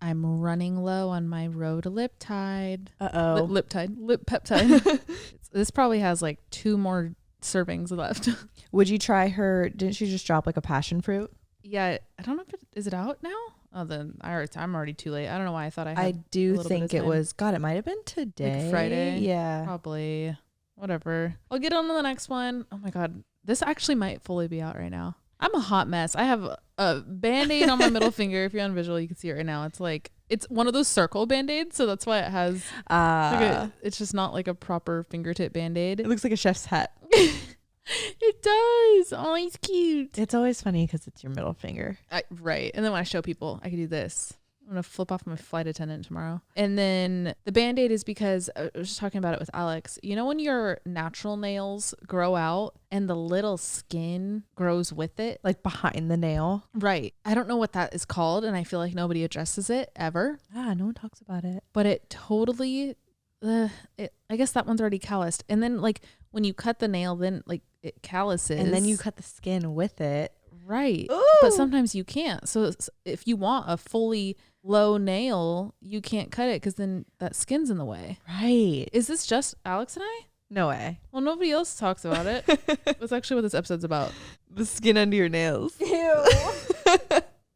I'm running low on my Rhodoliptide. Uh-oh. Lip peptide. This probably has like 2 more servings left. Would you try her? Didn't she just drop like a passion fruit? Yeah, I don't know if is it out now? Oh, then I'm already too late. I don't know why I thought I do think it was. God, it might have been today. Like Friday. Yeah. Probably. Whatever. I'll get on to the next one. Oh my God. This actually might fully be out right now. I'm a hot mess. I have a Band-Aid on my middle finger. If you're on visual, you can see it right now. It's one of those circle Band-Aids. So that's why it has, it's just not like a proper fingertip Band-Aid. It looks like a chef's hat. It does. Oh, he's cute. It's always funny because it's your middle finger. Right. And then when I show people, I can do this. I'm going to flip off my flight attendant tomorrow. And then the Band-Aid is because I was just talking about it with Alex. You know when your natural nails grow out and the little skin grows with it? Like behind the nail. Right. I don't know what that is called. And I feel like nobody addresses it ever. No one talks about it. But it totally, I guess that one's already calloused. And then like when you cut the nail, then like it calluses. And then you cut the skin with it. Right. Ooh. But sometimes you can't. So if you want a fully low nail, you can't cut it because then that skin's in the way. Right. Is this just Alex and I? No way. Well, nobody else talks about it. That's actually what this episode's about. The skin under your nails. Ew.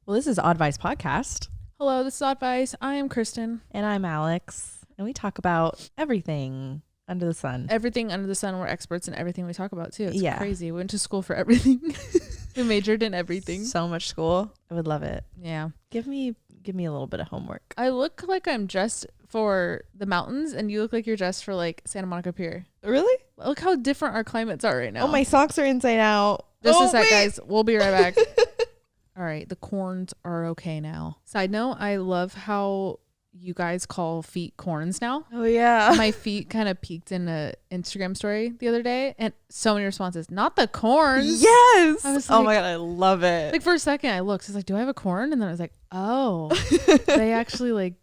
Well, this is Oddvice Podcast. Hello, this is Oddvice. I am Kristen. And I'm Alex. And we talk about everything under the sun. Everything under the sun. We're experts in everything we talk about too. It's crazy. We went to school for everything. We majored in everything. So much school. I would love it. Yeah. Give me a little bit of homework. I look like I'm dressed for the mountains and you look like you're dressed for like Santa Monica Pier. Really? Look how different our climates are right now. Oh, my socks are inside out. Just a sec, guys. We'll be right back. All right. The corns are okay now. Side note, I love how you guys call feet corns now. Oh, yeah. My feet kind of peaked in an Instagram story the other day and so many responses. Not the corns. Yes. I was oh like, my God. I love it. Like for a second I looked. I was like, do I have a corn? And then I was like, oh, they actually like,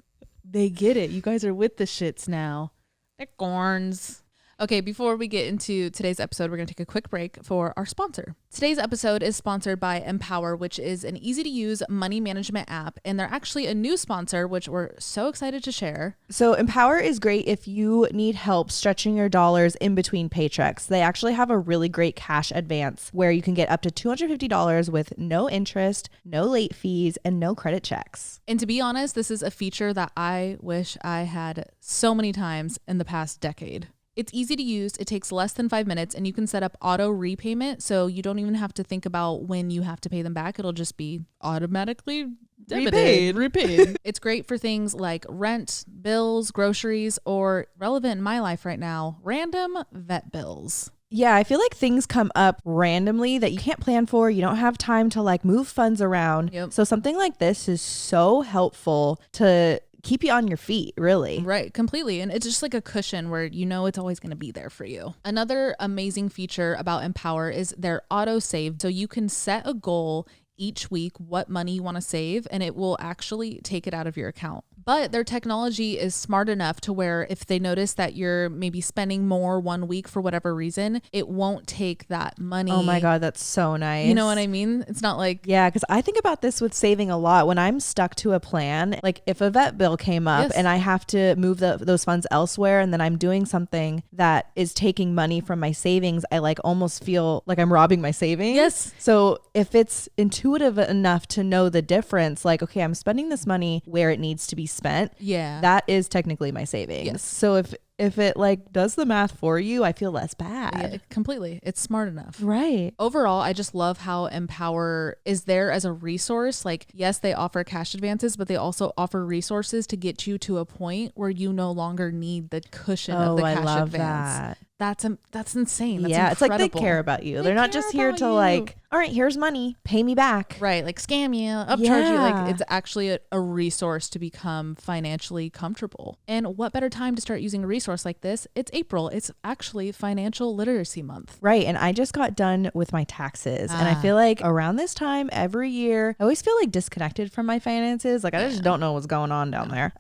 they get it. You guys are with the shits now. They're corns. Okay, before we get into today's episode, we're going to take a quick break for our sponsor. Today's episode is sponsored by Empower, which is an easy-to-use money management app, and they're actually a new sponsor, which we're so excited to share. So Empower is great if you need help stretching your dollars in between paychecks. They actually have a really great cash advance where you can get up to $250 with no interest, no late fees, and no credit checks. And to be honest, this is a feature that I wish I had so many times in the past decade. It's easy to use. It takes less than 5 minutes and you can set up auto repayment. So you don't even have to think about when you have to pay them back. It'll just be automatically repaid. It's great for things like rent, bills, groceries, or relevant in my life right now, random vet bills. Yeah, I feel like things come up randomly that you can't plan for. You don't have time to like move funds around. Yep. So something like this is so helpful to keep you on your feet, really. Right, completely. And it's just like a cushion where you know it's always going to be there for you. Another amazing feature about Empower is their auto save. So you can set a goal each week what money you want to save and it will actually take it out of your account. But their technology is smart enough to where if they notice that you're maybe spending more one week for whatever reason, it won't take that money. Oh my God, that's so nice. You know what I mean? It's not like... Yeah, because I think about this with saving a lot. When I'm stuck to a plan, like if a vet bill came up and I have to move those funds elsewhere and then I'm doing something that is taking money from my savings, I like almost feel like I'm robbing my savings. Yes. So if it's intuitive enough to know the difference, like, okay, I'm spending this money where it needs to be spent. Yeah. That is technically my savings. Yes. So if it like does the math for you, I feel less bad. Yeah, completely. It's smart enough. Right. Overall, I just love how Empower is there as a resource. Like, yes, they offer cash advances, but they also offer resources to get you to a point where you no longer need the cushion of the cash advance. That's insane. That's incredible. It's like they care about you. They're not just here to like, all right, here's money, pay me back. Right. Like scam you, upcharge you. Like it's actually a resource to become financially comfortable. And what better time to start using a resource like this? It's April. It's actually Financial Literacy Month. Right. And I just got done with my taxes. And I feel like around this time every year, I always feel like disconnected from my finances. Like I just don't know what's going on down there.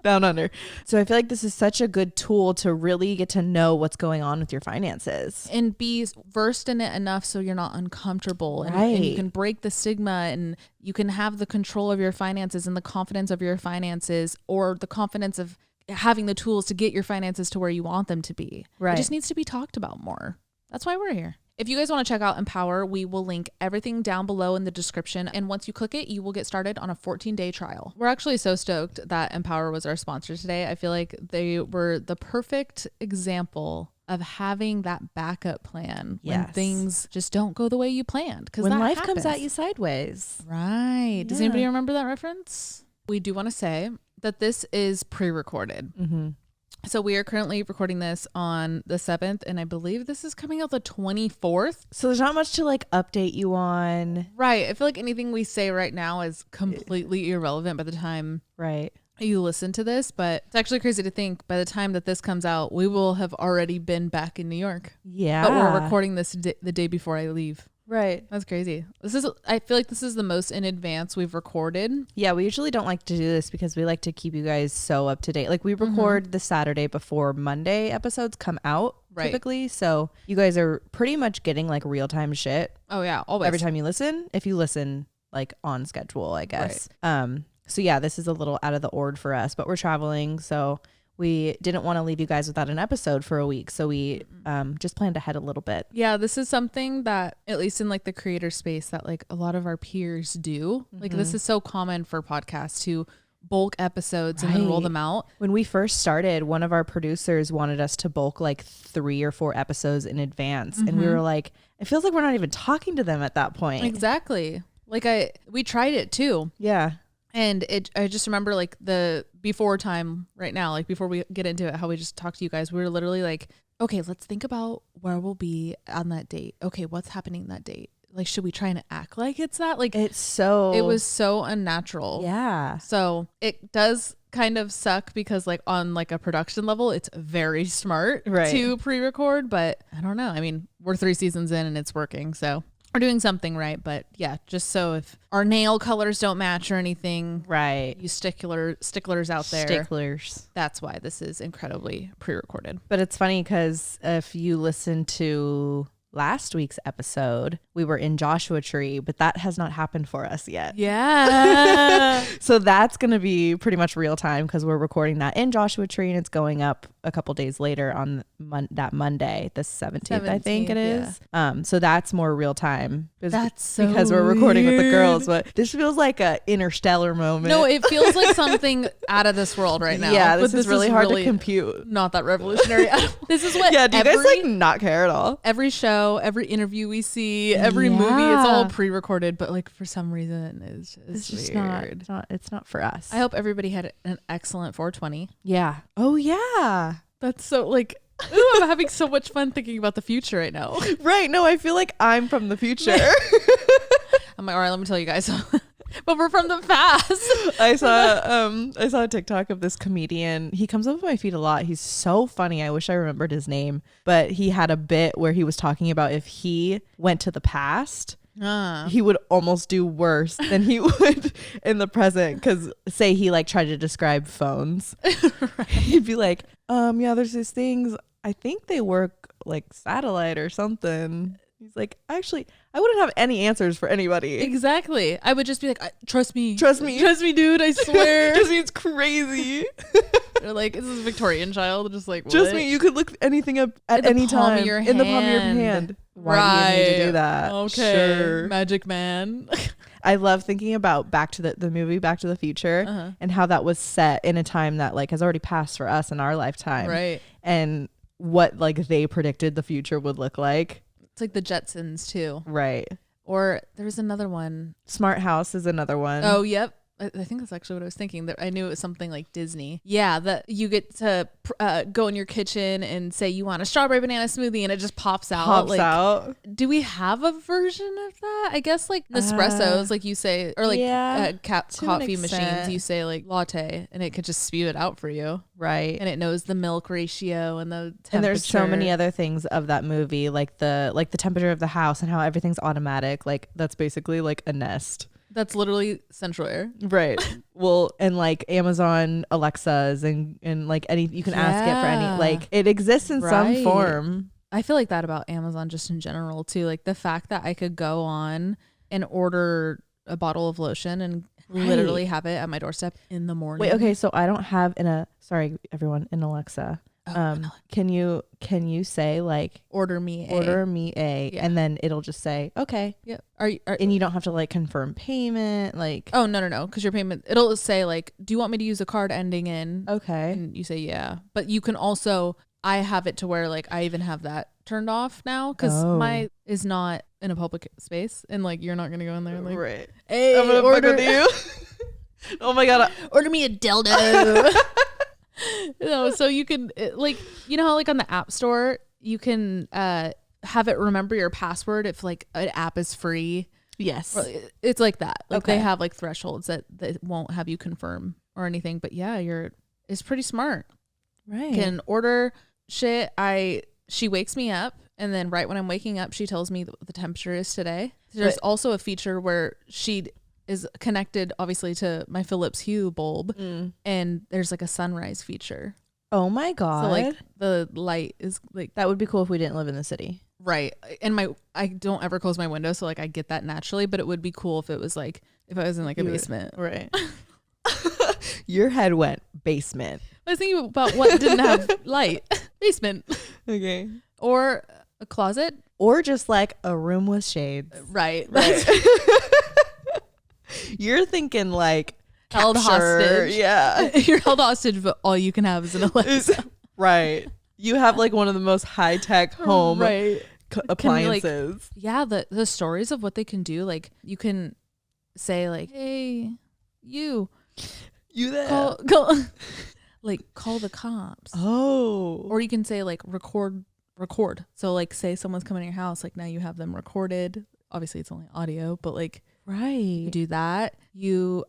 Down under. So I feel like this is such a good tool to really get to know what's going on with your finances. And be versed in it enough so you're not uncomfortable. Right. And you can break the stigma and you can have the control of your finances and the confidence of your finances, or the confidence of having the tools to get your finances to where you want them to be. Right. It just needs to be talked about more. That's why we're here. If you guys want to check out Empower, we will link everything down below in the description. And once you click it, you will get started on a 14-day trial. We're actually so stoked that Empower was our sponsor today. I feel like they were the perfect example of having that backup plan when things just don't go the way you planned. Because when life comes at you sideways. Right. Yeah. Does anybody remember that reference? We do want to say that this is pre-recorded. Mm-hmm. So we are currently recording this on the 7th, and I believe this is coming out the 24th. So there's not much to like update you on. Right. I feel like anything we say right now is completely irrelevant by the time you listen to this, but it's actually crazy to think by the time that this comes out, we will have already been back in New York. Yeah. But we're recording this the day before I leave. Right. That's crazy. I feel like this is the most in advance we've recorded. Yeah, we usually don't like to do this because we like to keep you guys so up to date. Like we record the Saturday before Monday episodes come out typically. So you guys are pretty much getting like real time shit. Oh yeah, always. Every time you listen, if you listen like on schedule, I guess. Right. So yeah, this is a little out of the ord for us, but we're traveling, so we didn't want to leave you guys without an episode for a week. So we just planned ahead a little bit. Yeah, this is something that, at least in like the creator space, that like a lot of our peers do. Like this is so common for podcasts to bulk episodes and then roll them out. When we first started, one of our producers wanted us to bulk like 3 or 4 episodes in advance. And we were like, it feels like we're not even talking to them at that point. Exactly. Like we tried it too. Yeah. And I just remember like the before time right now, like before we get into it, how we just talked to you guys, we were literally like, okay, let's think about where we'll be on that date. Okay, what's happening that date? Like, should we try and act like it's that? Like, it was so unnatural. Yeah. So it does kind of suck because like on like a production level, it's very smart to pre-record, but I don't know. I mean, we're 3 seasons in and it's working. So we're doing something right, but yeah, just so if our nail colors don't match or anything, you sticklers out there, that's why this is incredibly pre-recorded. But it's funny because if you listen to last week's episode, we were in Joshua Tree, but that has not happened for us yet. Yeah. So that's going to be pretty much real time because we're recording that in Joshua Tree and it's going up a couple days later on that Monday, the 17th, I think it is. Yeah. So that's more real time. That's so because we're recording with the girls, but this feels like a interstellar moment. No, it feels like something out of this world right now. Yeah, this is really hard to compute. Not that revolutionary. This is what. Yeah, do you guys like not care at all? Every show, every interview we see, every movie, it's all pre-recorded, but like for some reason it's just weird. It's not for us. I hope everybody had an excellent 420. Yeah. Oh yeah. That's so like, ooh, I'm having so much fun thinking about the future right now. Right. No, I feel like I'm from the future. I'm like, all right, let me tell you guys. But we're from the past. I saw a TikTok of this comedian. He comes up with my feed a lot. He's so funny. I wish I remembered his name, but he had a bit where he was talking about if he went to the past, he would almost do worse than he would in the present. Because say he like tried to describe phones, he'd be like, yeah, there's these things. I think they work like satellite or something. He's like, actually, I wouldn't have any answers for anybody. Exactly. I would just be like, trust me, dude. I swear. Trust me, it's crazy. They're like, is this a Victorian child? Just like, what? Trust me, you could look anything up at any time in the palm of your hand. Why do you need to do that? Okay, sure. Magic man. I love thinking about the movie Back to the Future and how that was set in a time that like has already passed for us in our lifetime. Right. And what like they predicted the future would look like. It's like the Jetsons too. Right. Or there was another one. Smart House is another one. Oh, yep. I think that's actually what I was thinking. That I knew it was something like Disney. Yeah, that you get to go in your kitchen and say you want a strawberry banana smoothie, and it just pops out. Do we have a version of that? I guess like Nespressos, like you say, or like coffee machines. You say like latte, and it could just spew it out for you, right? And it knows the milk ratio and the temperature. And there's so many other things of that movie, like the temperature of the house and how everything's automatic. Like that's basically like a Nest. That's literally central air. Right. Well, and like Amazon Alexas and like any, you can ask it for any, like it exists in some form. I feel like that about Amazon just in general too. Like the fact that I could go on and order a bottle of lotion and literally have it at my doorstep in the morning. Wait, okay, so I don't have sorry everyone, in Alexa. Can you say like order me a yeah. and then it'll just say okay. Yeah. And you don't have to like confirm payment, like oh no because your payment, it'll say like, do you want me to use a card ending in okay, and you say yeah. But you can also, I have it to where like I even have that turned off now because my is not in a public space and like you're not gonna go in there like right, hey, I'm gonna fuck with you. Oh my god, order me a dildo. No, so you can like, you know how like on the app store you can have it remember your password if like an app is free. Yes, it's like that. Like okay. they have like thresholds that won't have you confirm or anything. But yeah, it's pretty smart. Right. Can order shit. She wakes me up and then right when I'm waking up, she tells me what the temperature is today. There's also a feature where she is connected obviously to my Philips Hue bulb and there's like a sunrise feature. Oh my god. So like the light is like, that would be cool if we didn't live in the city. Right. And I don't ever close my window, so like I get that naturally, but it would be cool if it was like if I was in like a basement. Right. Your head went basement. I was thinking about what didn't have light. Basement. Okay. Or a closet. Or just like a room with shades. Right. You're thinking like held hostage. Yeah. You're held hostage, but all you can have is an Alexa. Right. You have like one of the most high tech home appliances. Like, yeah. The stories of what they can do. Like you can say like, hey, you there. Call the cops. Oh. Or you can say like record. So like say someone's coming to your house, like now you have them recorded. Obviously it's only audio, but like right. You do that.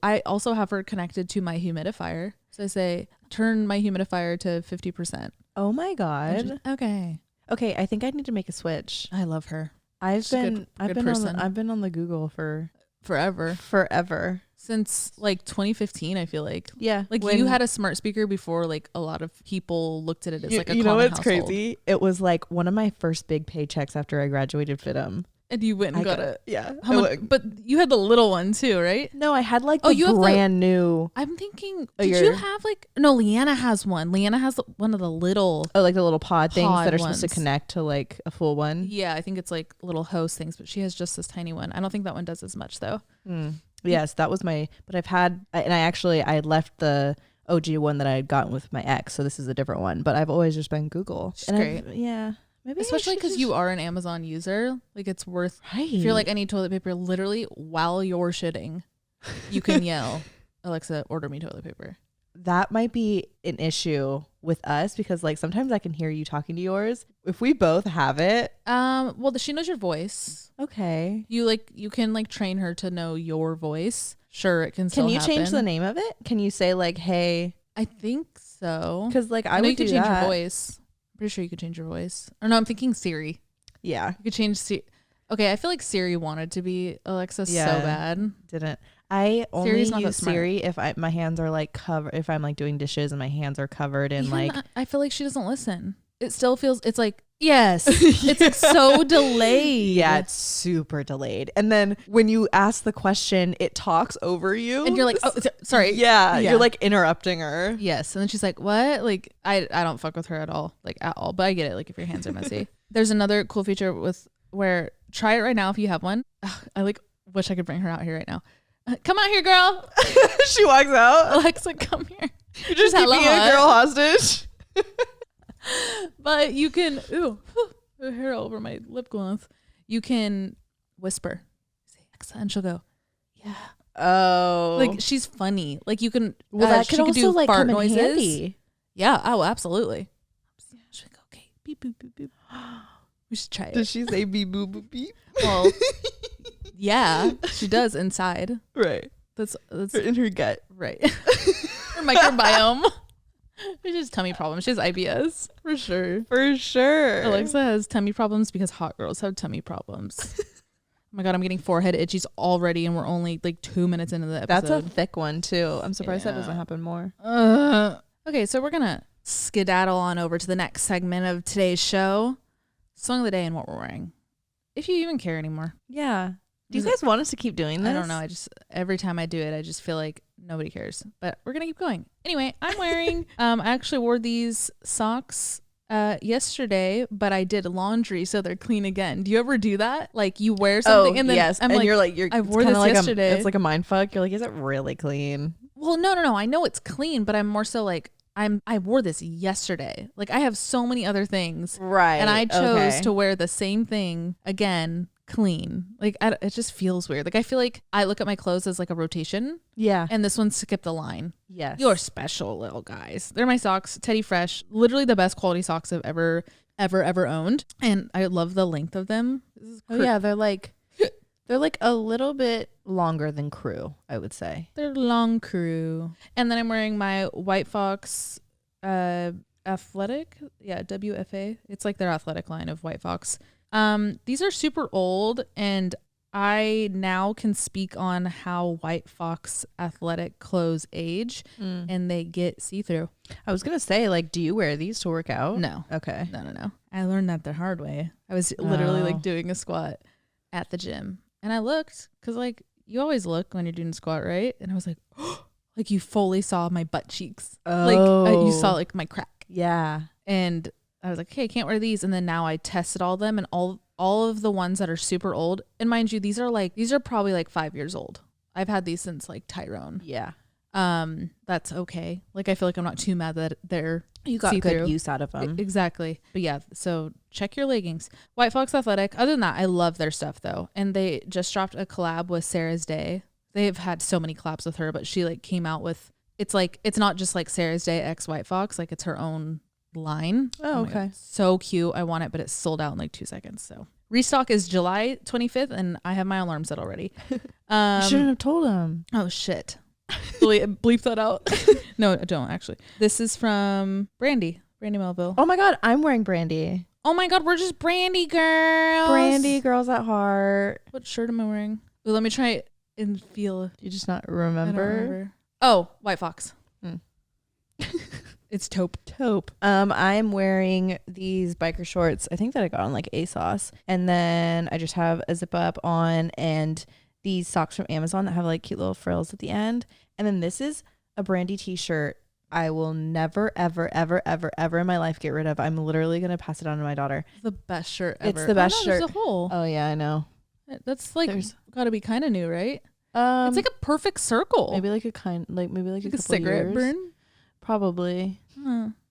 I also have her connected to my humidifier. So I say, turn my humidifier to 50%. Oh my god. Okay. Okay, I think I need to make a switch. I love her. I've been on the Google for forever. Since like 2015, I feel like. Yeah. Like you had a smart speaker before like a lot of people looked at it as like a common household. You know what's crazy? It was like one of my first big paychecks after I graduated FITM. And you went and got it. Yeah. How much, but you had the little one too, right? No, I had like the brand new. I'm thinking, did you have like, no, Leanna has one. Leanna has one of the little. Oh, like the little pod things that are supposed to connect to like a full one. Yeah, I think it's like little hose things, but she has just this tiny one. I don't think that one does as much though. Yes, that was but I've had, and I left the OG one that I had gotten with my ex. So this is a different one, but I've always just been Google. She's great. Yeah. Maybe especially because you are an Amazon user, like it's worth. Right. If you're like, I need toilet paper, literally while you're shitting, you can yell, Alexa, order me toilet paper. That might be an issue with us because like sometimes I can hear you talking to yours. If we both have it, well, she knows your voice. Okay. You can like train her to know your voice. Sure, it can. Still Can you happen. change the name of it? Can you say like, hey? I think so. Because like I would you could do change that. your voice. Pretty sure you could change your voice. Or no, I'm thinking Siri. Yeah. You could change Siri. Okay, I feel like Siri wanted to be Alexa so bad. Didn't. I only Siri's use Siri if my hands are like covered, if I'm like doing dishes and my hands are covered in like. I feel like she doesn't listen. It still feels, it's like, yes. It's like so delayed. Yeah, it's super delayed. And then when you ask the question, it talks over you. And you're like, oh, sorry. Yeah, you're like interrupting her. Yes. And then she's like, what? Like, I don't fuck with her at all. Like, at all. But I get it. Like, if your hands are messy. There's another cool feature where try it right now if you have one. Ugh, I like wish I could bring her out here right now. Come out here, girl. She walks out. Alexa, come here. You're just keeping a girl hostage. But you can, hair over my lip gloss. You can whisper, say Alexa, and she'll go, yeah. Oh, like she's funny. Like you can. Well, that could also do like fart come in noises. handy. Yeah. Oh, absolutely. She'll go, okay, beep boop boop boop. We should try it. Does she say beep boop boop beep? Well, yeah, she does inside. Right. That's in her gut. Right. Her microbiome. It's just tummy problems. She has IBS for sure. For sure. Alexa has tummy problems because hot girls have tummy problems. my God, I'm getting forehead itchies already, and we're only like 2 minutes into the episode. That's a thick one too. I'm surprised that doesn't happen more. Okay, so we're gonna skedaddle on over to the next segment of today's show. Song of the day and what we're wearing. If you even care anymore. Yeah. Do you guys want us to keep doing this? I don't know. Every time I do it, I just feel like nobody cares. But we're gonna keep going. Anyway, I'm wearing I actually wore these socks yesterday, but I did laundry so they're clean again. Do you ever do that? Like you wear something and then yes. I'm and like, I wore this like yesterday. It's like a mind fuck. You're like, is it really clean? Well, no. I know it's clean, but I'm more so like I wore this yesterday. Like I have so many other things. Right. And I chose to wear the same thing again, clean. Like it just feels weird. Like I feel like I look at my clothes as like a rotation. Yeah. And this one skipped a line. Yes. You're special, little guys. They're my socks, Teddy Fresh. Literally the best quality socks I've ever owned. And I love the length of them. Yeah, they're like a little bit longer than Crew, I would say. They're long Crew. And then I'm wearing my White Fox Athletic. Yeah, WFA. It's like their athletic line of White Fox. These are super old, and I now can speak on how White Fox athletic clothes age and they get see-through. I was going to say, like, do you wear these to work out? No. Okay. No. I learned that the hard way. I was literally like doing a squat at the gym, and I looked because like you always look when you're doing a squat, right? And I was like, oh, like you fully saw my butt cheeks. Oh. Like you saw like my crack. Yeah. And I was like, hey, I can't wear these. And then now I tested all of them, and all of the ones that are super old. And mind you, these are probably like 5 years old. I've had these since like Tyrone. Yeah. That's okay. Like I feel like I'm not too mad that they're you got see-through. Good use out of them. Exactly. But yeah, so check your leggings. White Fox Athletic. Other than that, I love their stuff though. And they just dropped a collab with Sarah's Day. They've had so many collabs with her, but she like came out with, it's not just like Sarah's Day X White Fox, like it's her own line. Oh, okay. God, so cute. I want it, but it's sold out in like 2 seconds. So restock is July 25th, and I have my alarm set already. You shouldn't have told him. Oh shit. Bleep that out. No, don't actually. This is from Brandy Melville. Oh my God, I'm wearing Brandy. Oh my God, we're just Brandy girls. Brandy girls at heart. What shirt am I wearing? Ooh, let me try it and feel. Do you just not I remember? don't remember. Oh, White Fox. It's taupe. I'm wearing these biker shorts. I think that I got on like ASOS. And then I just have a zip up on and these socks from Amazon that have like cute little frills at the end. And then this is a Brandy t-shirt I will never, ever, ever, ever, ever in my life get rid of. I'm literally going to pass it on to my daughter. The best shirt ever. It's the best shirt. There's a hole. Oh yeah, I know. That's like got to be kind of new, right? It's like a perfect circle. Maybe like a couple cigarette years. burn. Probably.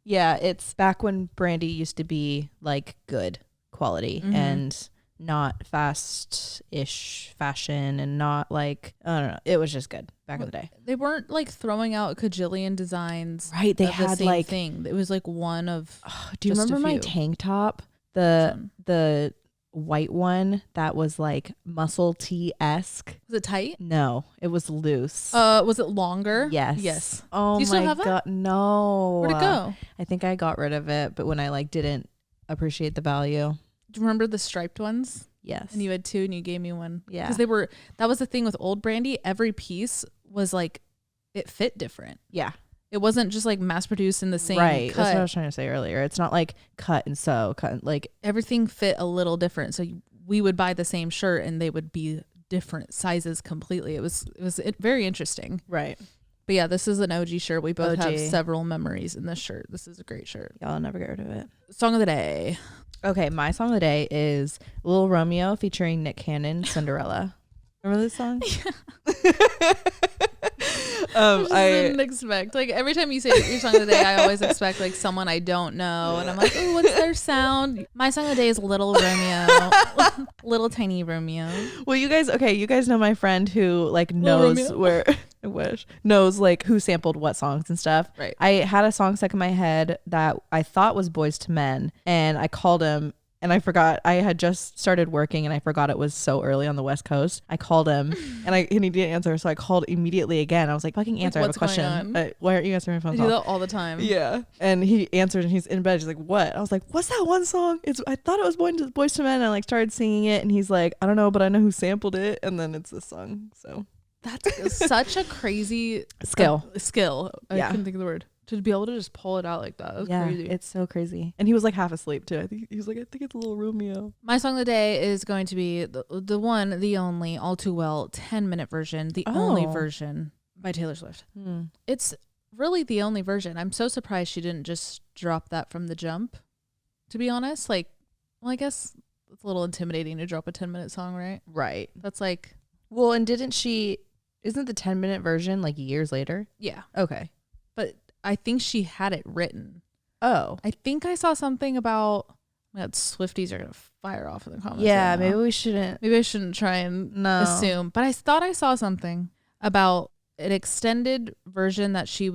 Yeah, it's back when Brandy used to be like good quality and not fast-ish fashion and not like, I don't know. It was just good back in the day. They weren't like throwing out a cajillion designs. Right. They of had the same like thing. It was like one of. Do you remember my tank top? The white one that was like muscle tee-esque. Was it tight? No, it was loose. Was it longer? Yes. Oh Do you still have God, that? no. Where'd it go? I think I got rid of it, but when I like didn't appreciate the value. Do you remember the striped ones? Yes. And you had 2 and you gave me one. Yeah. Because that was the thing with old Brandy. Every piece was like, it fit different. Yeah. It wasn't just like mass produced in the same right. cut. That's what I was trying to say earlier. It's not like cut and sew, like everything fit a little different. So we would buy the same shirt and they would be different sizes completely. It was very interesting. Right. But yeah, this is an OG shirt. We both have OG. several memories in this shirt. This is a great shirt. Y'all never get rid of it. Song of the day. Okay, my song of the day is Lil Romeo featuring Nick Cannon, Cinderella. Remember this song? I didn't expect. Like every time you say your song of the day, I always expect like someone I don't know, and I'm like, oh, what's their sound? My song of the day is Little Romeo, Little Tiny Romeo. Well, you guys know my friend who like knows where. I wish knows like who sampled what songs and stuff. Right. I had a song stuck in my head that I thought was Boys to Men, and I called him and I forgot I had just started working and I forgot it was so early on the West Coast. I called him and he didn't answer. So I called immediately again. I was like, fucking answer. I have a question. Why aren't you answering my phone call? I do that all the time. Yeah. And he answered and he's in bed. He's like, what? I was like, what's that one song? I thought it was Boyz II Men. And I like started singing it and he's like, I don't know, but I know who sampled it. And then it's this song. So that's such a crazy skill. I couldn't think of the word. To be able to just pull it out like that. That's crazy. It's so crazy. And he was like half asleep too. I think he was like, I think it's a little Romeo. My song of the day is going to be the one, the only, All Too Well 10-minute version, the only version by Taylor Swift. It's really the only version. I'm so surprised she didn't just drop that from the jump, to be honest. Like, well, I guess it's a little intimidating to drop a 10-minute song, right? Right. That's like... Well, and isn't the 10-minute version like years later? Yeah. Okay. But I think she had it written. Oh. I think I saw something about that Swifties are going to fire off in the comments. Yeah, right now. maybe we shouldn't. Maybe I shouldn't try and assume. But I thought I saw something about an extended version that she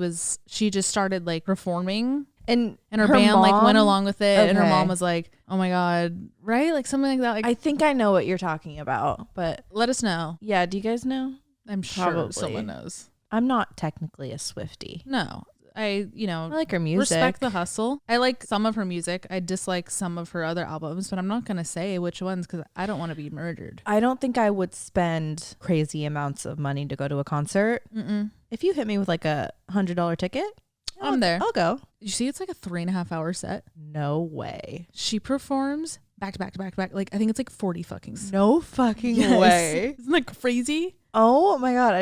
just started like performing. And her band mom, like went along with it. Okay. And her mom was like, oh my God. Right? Like something like that. Like, I think I know what you're talking about, but let us know. Yeah. Do you guys know? I'm sure someone knows. I'm not technically a Swiftie. No. I like her music. Respect the hustle. I like some of her music. I dislike some of her other albums, but I'm not going to say which ones because I don't want to be murdered. I don't think I would spend crazy amounts of money to go to a concert. If you hit me with like a $100 ticket, I'm there. I'll go. You see, it's like a 3.5 hour set. No way. She performs back to back to back to back. Like, I think it's like 40 fucking. No fucking way. Isn't that crazy? Oh my God.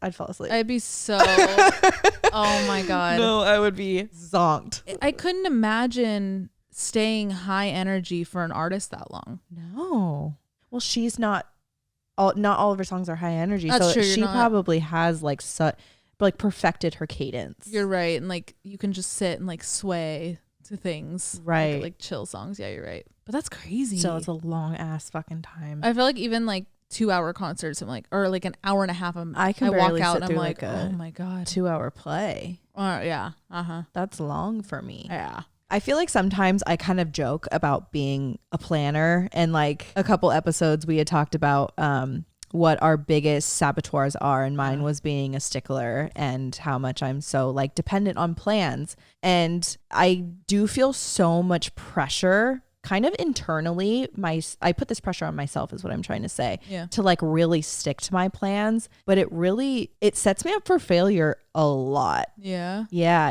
I'd fall asleep. I'd be so, oh my God. No, I would be zonked. I couldn't imagine staying high energy for an artist that long. No. Well, she's not all of her songs are high energy. That's so true, she probably has like perfected her cadence. You're right. And like you can just sit and like sway to things. Right. Like chill songs. Yeah, you're right. But that's crazy. So it's a long ass fucking time. I feel like even like 2-hour concerts, I'm like, or like an hour and a half. I walk out and I'm like, oh my God. 2-hour play. Yeah. That's long for me. Yeah. I feel like sometimes I kind of joke about being a planner, and like a couple episodes we had talked about what our biggest saboteurs are, and mine was being a stickler and how much I'm so like dependent on plans. And I do feel so much pressure kind of internally. I put this pressure on myself is what I'm trying to say, to like really stick to my plans, but it sets me up for failure a lot. Yeah.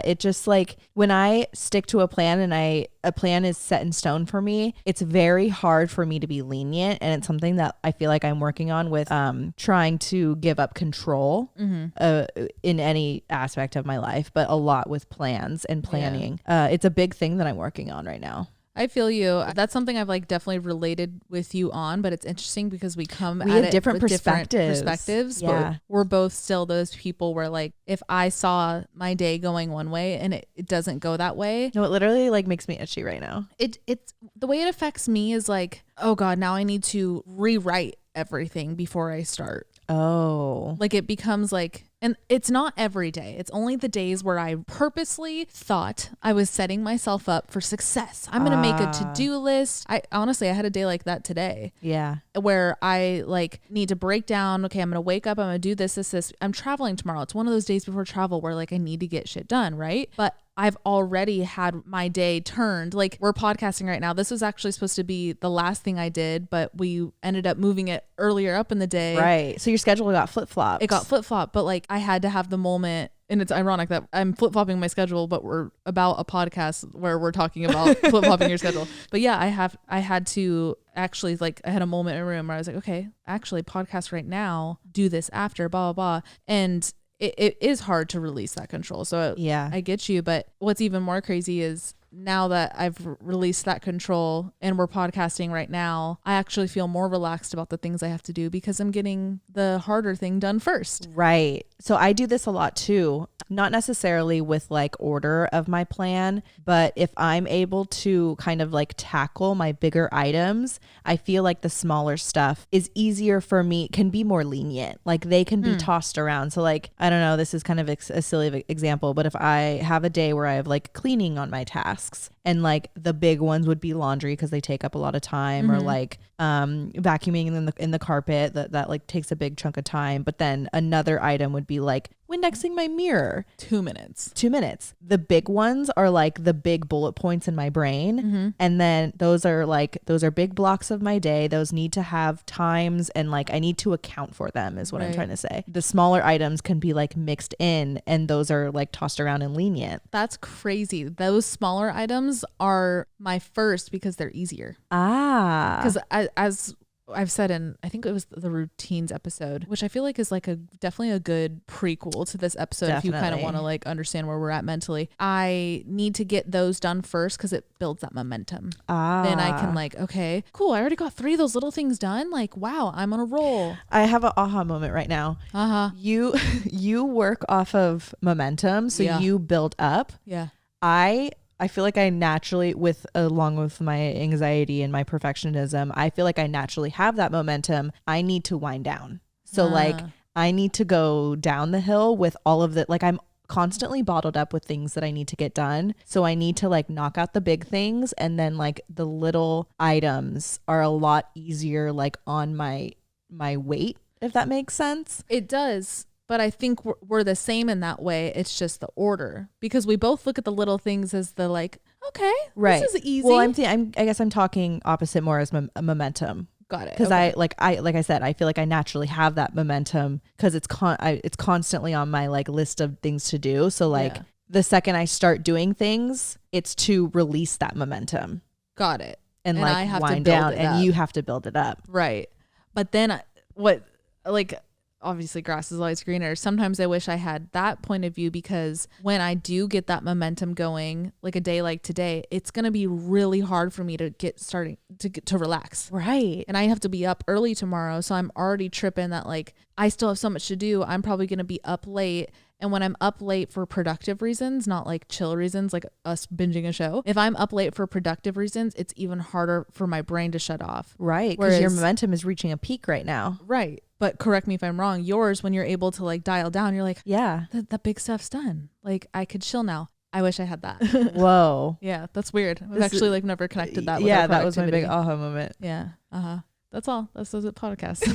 It just like when I stick to a plan and a plan is set in stone for me, it's very hard for me to be lenient. And it's something that I feel like I'm working on with trying to give up control in any aspect of my life, but a lot with plans and planning. It's a big thing that I'm working on right now. I feel you. That's something I've like definitely related with you on, but it's interesting because we have at it different with perspectives. But we're both still those people where like if I saw my day going one way and it doesn't go that way. No, it literally like makes me itchy right now. It's the way it affects me is like, oh God, now I need to rewrite everything before I start. Oh. Like it becomes like, and it's not every day. It's only the days where I purposely thought I was setting myself up for success. I'm going to make a to-do list. I had a day like that today. Yeah. Where I like need to break down, okay, I'm going to wake up, I'm going to do this. I'm traveling tomorrow. It's one of those days before travel where like I need to get shit done, right? But I've already had my day turned. Like we're podcasting right now. This was actually supposed to be the last thing I did, but we ended up moving it earlier up in the day. Right. So your schedule got flip-flopped. It got flip-flopped, but like I had to have the moment. And it's ironic that I'm flip-flopping my schedule, but we're about a podcast where we're talking about flip-flopping your schedule. But yeah, I had to actually like, I had a moment in a room where I was like, okay, actually podcast right now, do this after, blah, blah, blah. And it is hard to release that control. So yeah, I get you. But what's even more crazy is now that I've released that control and we're podcasting right now, I actually feel more relaxed about the things I have to do because I'm getting the harder thing done first. Right. So I do this a lot too, not necessarily with like order of my plan, but if I'm able to kind of like tackle my bigger items, I feel like the smaller stuff is easier for me, can be more lenient. Like they can be tossed around. So like, I don't know, this is kind of a silly example, but if I have a day where I have like cleaning on my tasks and like the big ones would be laundry because they take up a lot of time, or like vacuuming in the carpet that like takes a big chunk of time. But then another item would be like Windexing my mirror. 2 minutes. 2 minutes. The big ones are like the big bullet points in my brain. And then those are big blocks of my day. Those need to have times, and like I need to account for them is what I'm trying to say. The smaller items can be like mixed in, and those are like tossed around and lenient. That's crazy. Those smaller items are my first because they're easier. Because as I've said in, I think it was the routines episode, which I feel like is like definitely a good prequel to this episode. Definitely. If you kind of want to like understand where we're at mentally, I need to get those done first because it builds that momentum. Then I can like, okay, cool. I already got 3 of those little things done. Like, wow, I'm on a roll. I have an aha moment right now. You work off of momentum. So you build up. Yeah. I feel like I naturally, along with my anxiety and my perfectionism, I feel like I naturally have that momentum. I need to wind down. So like I need to go down the hill with all of the, like I'm constantly bottled up with things that I need to get done. So I need to like knock out the big things, and then like the little items are a lot easier like on my weight, if that makes sense. It does. But I think we're the same in that way. It's just the order, because we both look at the little things as the like, okay, right, this is easy. Well, I guess I'm talking opposite more as momentum. Got it. Because I like I said, I feel like I naturally have that momentum because it's constantly on my like list of things to do. So like the second I start doing things, it's to release that momentum. Got it. And like I have wind to down, and you have to build it up. Right. But then obviously grass is always greener. Sometimes I wish I had that point of view, because when I do get that momentum going, like a day like today, it's going to be really hard for me to to relax. Right. And I have to be up early tomorrow. So I'm already tripping that like I still have so much to do. I'm probably going to be up late. And when I'm up late for productive reasons, not like chill reasons, like us binging a show, if I'm up late for productive reasons, it's even harder for my brain to shut off. Right. Because your momentum is reaching a peak right now. Right. But correct me if I'm wrong. Yours, when you're able to like dial down, you're like, yeah, that big stuff's done. Like I could chill now. I wish I had that. Whoa. Yeah, that's weird. I've actually like never connected that with that was my big aha moment. Yeah. That's all. That's the podcast.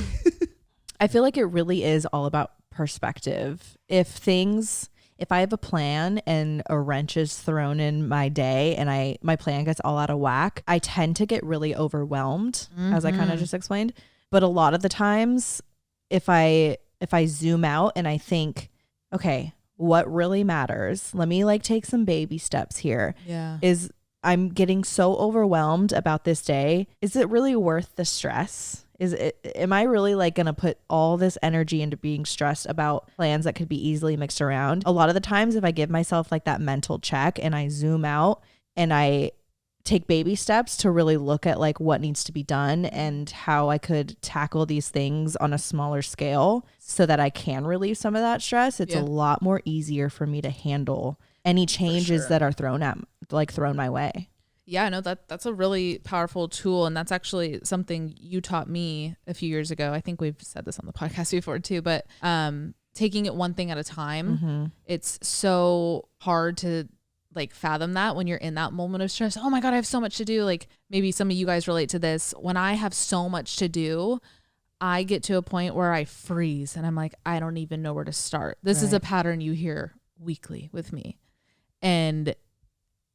I feel like it really is all about perspective. If I have a plan and a wrench is thrown in my day and my plan gets all out of whack, I tend to get really overwhelmed, as I kind of just explained. But a lot of the times, if I zoom out and I think, okay, what really matters? Let me like take some baby steps here. Yeah. Is I'm getting so overwhelmed about this day. Is it really worth the stress? Am I really like going to put all this energy into being stressed about plans that could be easily mixed around? A lot of the times, if I give myself like that mental check and I zoom out and I take baby steps to really look at like what needs to be done and how I could tackle these things on a smaller scale so that I can relieve some of that stress, it's a lot more easier for me to handle any changes that are thrown my way. Yeah, no, that's a really powerful tool. And that's actually something you taught me a few years ago. I think we've said this on the podcast before too, but taking it one thing at a time, it's so hard to like fathom that when you're in that moment of stress. Oh my God, I have so much to do. Like maybe some of you guys relate to this. When I have so much to do, I get to a point where I freeze and I'm like, I don't even know where to start. This is a pattern you hear weekly with me. And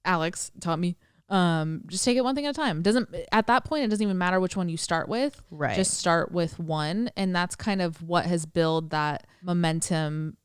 Alex taught me, just take it one thing at a time. At that point, it doesn't even matter which one you start with. Right. Just start with one. And that's kind of what has built that momentum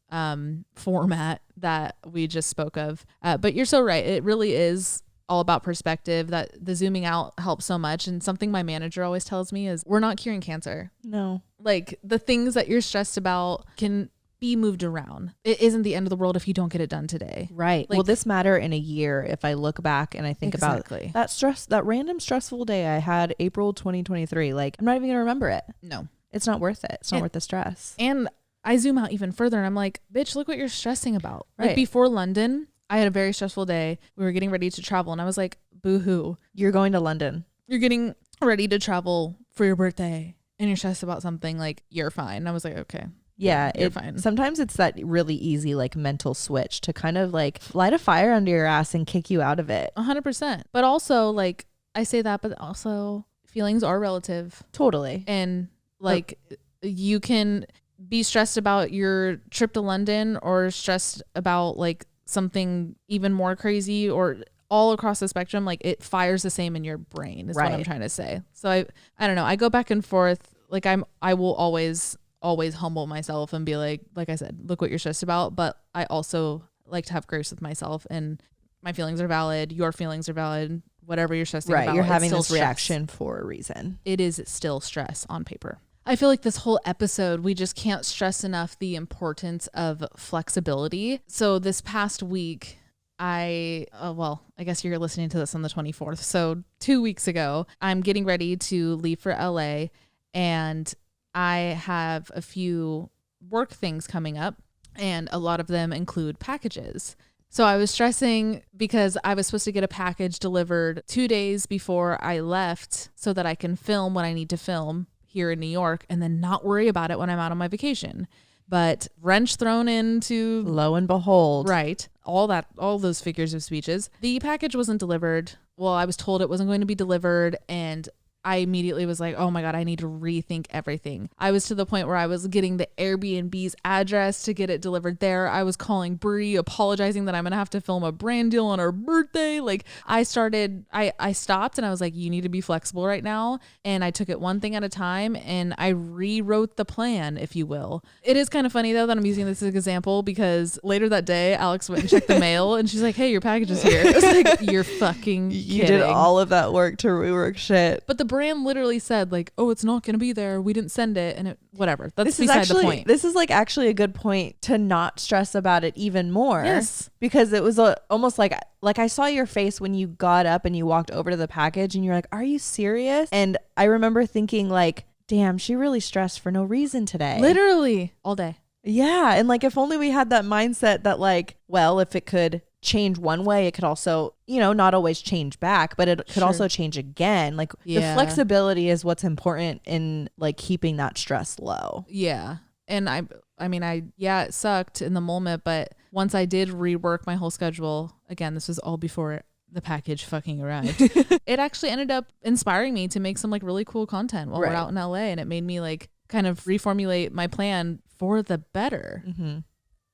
format that we just spoke of. But you're so right. It really is all about perspective. That the zooming out helps so much. And something my manager always tells me is we're not curing cancer. No. Like the things that you're stressed about can be moved around. It isn't the end of the world if you don't get it done today. Right. Like, will this matter in a year if I look back and I think about that random stressful day I had April 2023? Like I'm not even gonna remember it. No. It's not worth it. It's not worth the stress. And I zoom out even further and I'm like, bitch, look what you're stressing about. Right. Like before London, I had a very stressful day. We were getting ready to travel and I was like, boo-hoo. You're going to London. You're getting ready to travel for your birthday and you're stressed about something, like, you're fine. And I was like, okay. Yeah, you're fine. Sometimes it's that really easy like mental switch to kind of like light a fire under your ass and kick you out of it. 100%. But also, like, I say that, but also feelings are relative. Totally. And like you can be stressed about your trip to London or stressed about like something even more crazy, or all across the spectrum. Like it fires the same in your brain is what I'm trying to say. So I don't know. I go back and forth. Like I will always humble myself and be like I said, look what you're stressed about. But I also like to have grace with myself, and my feelings are valid. Your feelings are valid. Whatever you're stressing about, you're having this stress. reaction for a reason. It is still stress on paper. I feel like this whole episode, we just can't stress enough the importance of flexibility. So this past week, I guess you're listening to this on the 24th. So 2 weeks ago, I'm getting ready to leave for LA, and I have a few work things coming up, and a lot of them include packages. So I was stressing because I was supposed to get a package delivered 2 days before I left so that I can film what I need to film here in New York and then not worry about it when I'm out on my vacation. But wrench thrown into, lo and behold, right, all those figures of speeches. The package wasn't delivered. Well, I was told it wasn't going to be delivered, and I immediately was like, oh my God, I need to rethink everything. I was to the point where I was getting the Airbnb's address to get it delivered there. I was calling Brie, apologizing that I'm going to have to film a brand deal on her birthday. Like I stopped and I was like, you need to be flexible right now. And I took it one thing at a time and I rewrote the plan, if you will. It is kind of funny though that I'm using this as an example, because later that day, Alex went and checked the mail and she's like, hey, your package is here. I was like, you're fucking kidding. You did all of that work to rework shit. But the brand literally said like, oh, it's not going to be there. We didn't send it. And whatever. That's beside the point. This is like actually a good point to not stress about it even more. Yes. Because it was almost like I saw your face when you got up and you walked over to the package and you're like, are you serious? And I remember thinking like, damn, she really stressed for no reason today. Literally all day. Yeah. And like, if only we had that mindset that like, well, if it could change one way, it could also, not always change back, but it could also change again. Like the flexibility is what's important in like keeping that stress low. Yeah. And it sucked in the moment, but once I did rework my whole schedule, again, this was all before the package fucking arrived. It actually ended up inspiring me to make some like really cool content while we're out in LA, and it made me like kind of reformulate my plan for the better. Mm-hmm.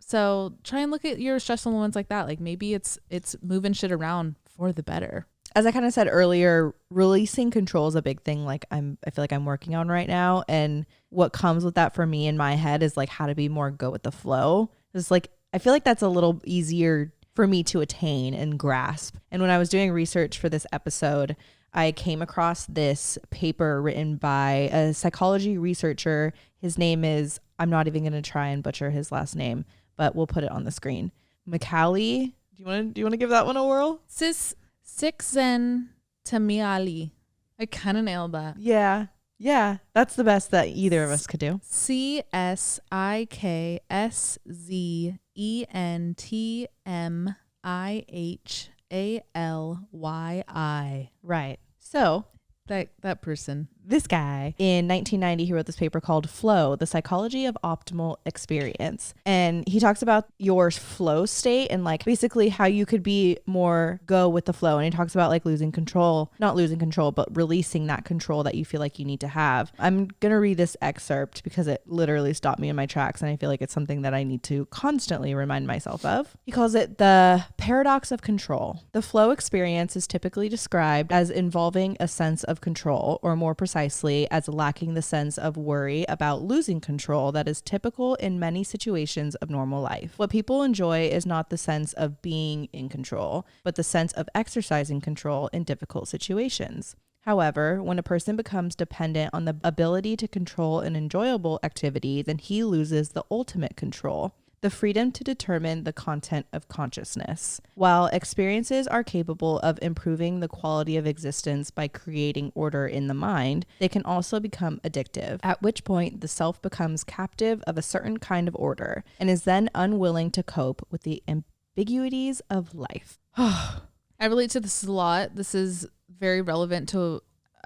So try and look at your stressful moments like that. Like maybe it's moving shit around for the better. As I kind of said earlier, releasing control is a big thing. Like I feel like I'm working on right now. And what comes with that for me in my head is like how to be more go with the flow. It's like, I feel like that's a little easier for me to attain and grasp. And when I was doing research for this episode, I came across this paper written by a psychology researcher. His name is, I'm not even going to try and butcher his last name, but we'll put it on the screen. Macaulay. Do you want to give that one a whirl? Csikszentmihalyi. I kind of nailed that. Yeah. Yeah. That's the best that either of us could do. Csikszentmihalyi. Right. So that person. This guy, in 1990, he wrote this paper called Flow, The Psychology of Optimal Experience. And he talks about your flow state and like basically how you could be more go with the flow. And he talks about like not losing control, but releasing that control that you feel like you need to have. I'm going to read this excerpt because it literally stopped me in my tracks. And I feel like it's something that I need to constantly remind myself of. He calls it the paradox of control. The flow experience is typically described as involving a sense of control, or more precisely as lacking the sense of worry about losing control that is typical in many situations of normal life. What people enjoy is not the sense of being in control, but the sense of exercising control in difficult situations. However, when a person becomes dependent on the ability to control an enjoyable activity, then he loses the ultimate control. the freedom to determine the content of consciousness. While experiences are capable of improving the quality of existence by creating order in the mind, they can also become addictive, at which point the self becomes captive of a certain kind of order and is then unwilling to cope with the ambiguities of life. I relate to this a lot. This is very relevant to,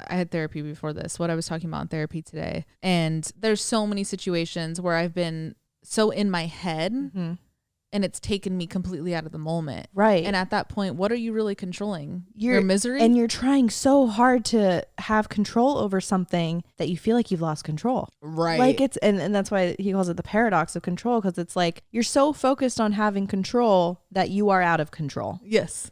I had therapy before this, what I was talking about in therapy today. And there's so many situations where I've been so in my head and it's taken me completely out of the moment. Right. And at that point, what are you really controlling? Your misery? And you're trying so hard to have control over something that you feel like you've lost control. Right. Like it's, and that's why he calls it the paradox of control, because it's like you're so focused on having control that you are out of control. Yes.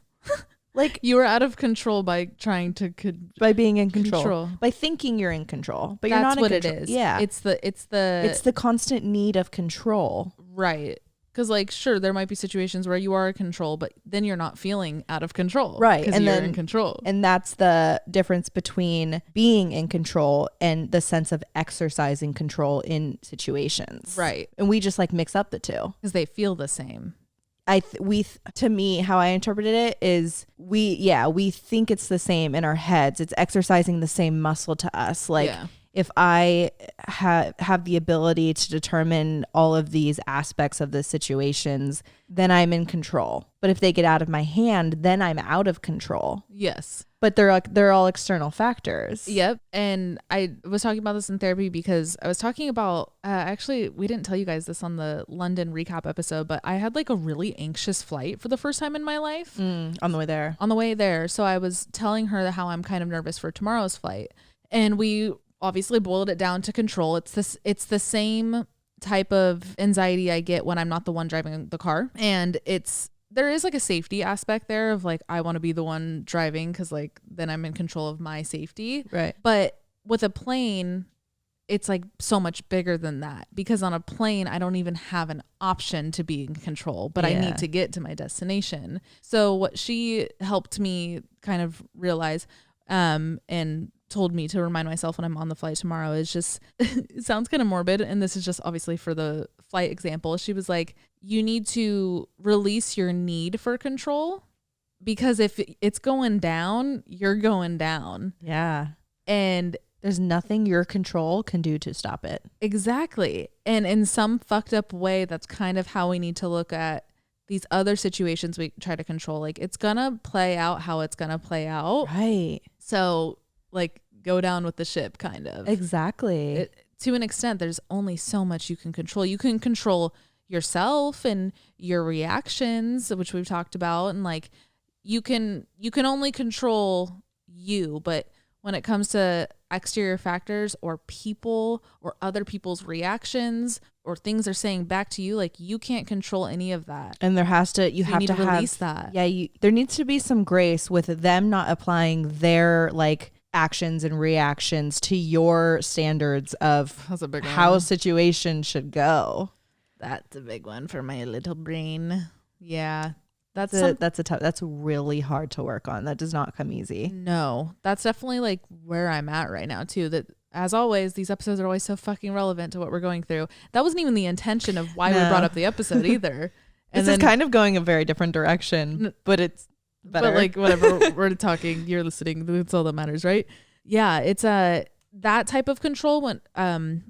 Like you are out of control by trying to by being in control, by thinking you're in control, but you're not in control. That's what it is. Yeah. It's the constant need of control. Right. Because like, sure, there might be situations where you are in control, but then you're not feeling out of control. Right. And you're in control. And that's the difference between being in control and the sense of exercising control in situations. Right. And we just like mix up the two. Because they feel the same. To me, how I interpreted it is we think it's the same in our heads. It's exercising the same muscle to us. Like if I have the ability to determine all of these aspects of the situations, then I'm in control. But if they get out of my hand, then I'm out of control. Yes. But they're all external factors. Yep. And I was talking about this in therapy because I was talking about, actually, we didn't tell you guys this on the London recap episode, but I had like a really anxious flight for the first time in my life. On the way there. On the way there. So I was telling her how I'm kind of nervous for tomorrow's flight. And we obviously boiled it down to control. It's the same type of anxiety I get when I'm not the one driving the car. And there is like a safety aspect there of like, I want to be the one driving because like then I'm in control of my safety. Right. But with a plane, it's like so much bigger than that, because on a plane, I don't even have an option to be in control, but I need to get to my destination. So what she helped me kind of realize, and told me to remind myself when I'm on the flight tomorrow is just, it sounds kind of morbid. And this is just obviously for the flight example. She was like, you need to release your need for control, because if it's going down, you're going down. Yeah. And there's nothing your control can do to stop it. Exactly. And in some fucked up way, that's kind of how we need to look at these other situations we try to control. Like, it's going to play out how it's going to play out. Right. So like, go down with the ship kind of. Exactly. To an extent, there's only so much you can control. You can control yourself and your reactions, which we've talked about. And like, you can only control you, but when it comes to exterior factors or people or other people's reactions or things they're saying back to you, like, you can't control any of that. And you have to release that. Yeah. There needs to be some grace with them not applying their like actions and reactions to your standards of how a situation should go. That's a big one for my little brain. Yeah. That's really hard to work on. That does not come easy. No, that's definitely like where I'm at right now too. That, as always, these episodes are always so fucking relevant to what we're going through. That wasn't even the intention of why we brought up the episode either. And this is kind of going a very different direction, but it's better. But like, whatever, we're talking, you're listening. That's all that matters, right? Yeah, it's that type of control when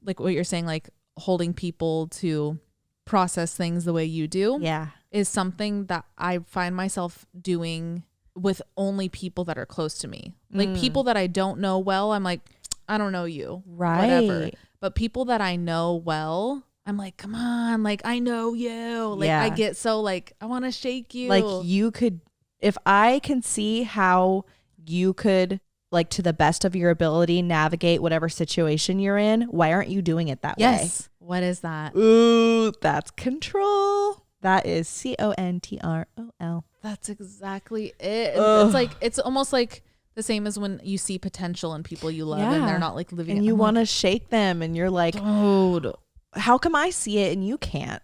like what you're saying, like holding people to process things the way you do. Yeah. Is something that I find myself doing with only people that are close to me. Like people that I don't know well, I'm like, I don't know you. Right. Whatever. But people that I know well, I'm like, come on, like, I know you. Like, I get so like, I want to shake you. Like, you could, if I can see how you could, like, to the best of your ability, navigate whatever situation you're in, why aren't you doing it that way? Yes. What is that? Ooh, that's control. That is control. That's exactly it. Ugh. It's like, it's almost like the same as when you see potential in people you love and they're not like living. And you want to shake them and you're like, dude, how come I see it and you can't?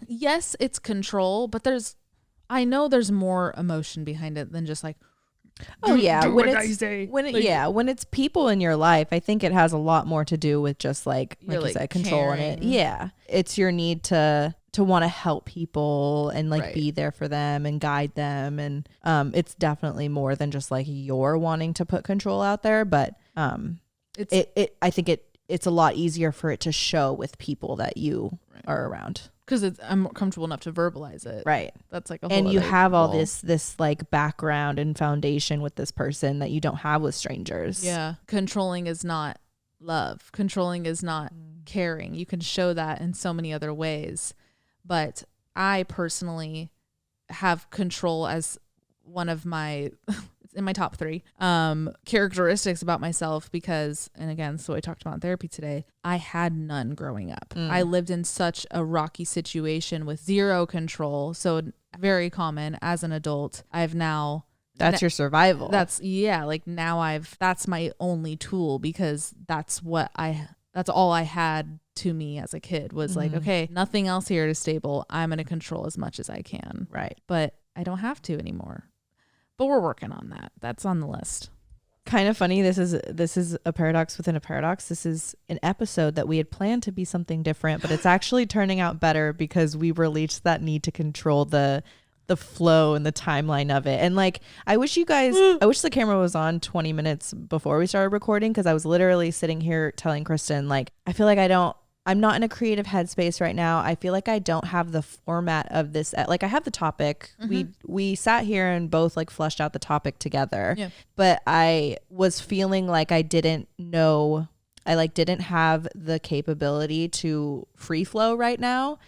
Yes, it's control, but I know there's more emotion behind it than just like, when it's people in your life, I think it has a lot more to do with just like you said, controlling it. Yeah. It's your need to to want to help people and like Right. be there for them and guide them. And it's definitely more than just like you're wanting to put control out there, but I think it's a lot easier for it to show with people that you are around. Because I'm comfortable enough to verbalize it. Right. That's like a whole and you other have all goal. this like background and foundation with this person that you don't have with strangers. Yeah. Controlling is not love. Controlling is not caring. You can show that in so many other ways. But I personally have control as one of my in my top 3 characteristics about myself because, and again, so I talked about in therapy today, I had none growing up. I lived in such a rocky situation with zero control. So very common as an adult. I've now That's your survival. That's that's my only tool because that's all I had to me as a kid was like, okay, nothing else here is stable. I'm going to control as much as I can. Right. But I don't have to anymore. But we're working on that. That's on the list. Kind of funny. This is a paradox within a paradox. This is an episode that we had planned to be something different, but it's actually turning out better because we released that need to control the flow and the timeline of it. And like, I wish the camera was on 20 minutes before we started recording, because I was literally sitting here telling Kristen, like, I feel like I'm not in a creative headspace right now. I feel like I don't have the format of this. Like, I have the topic. We sat here and both like fleshed out the topic together. Yeah. But I was feeling like I didn't have the capability to free flow right now.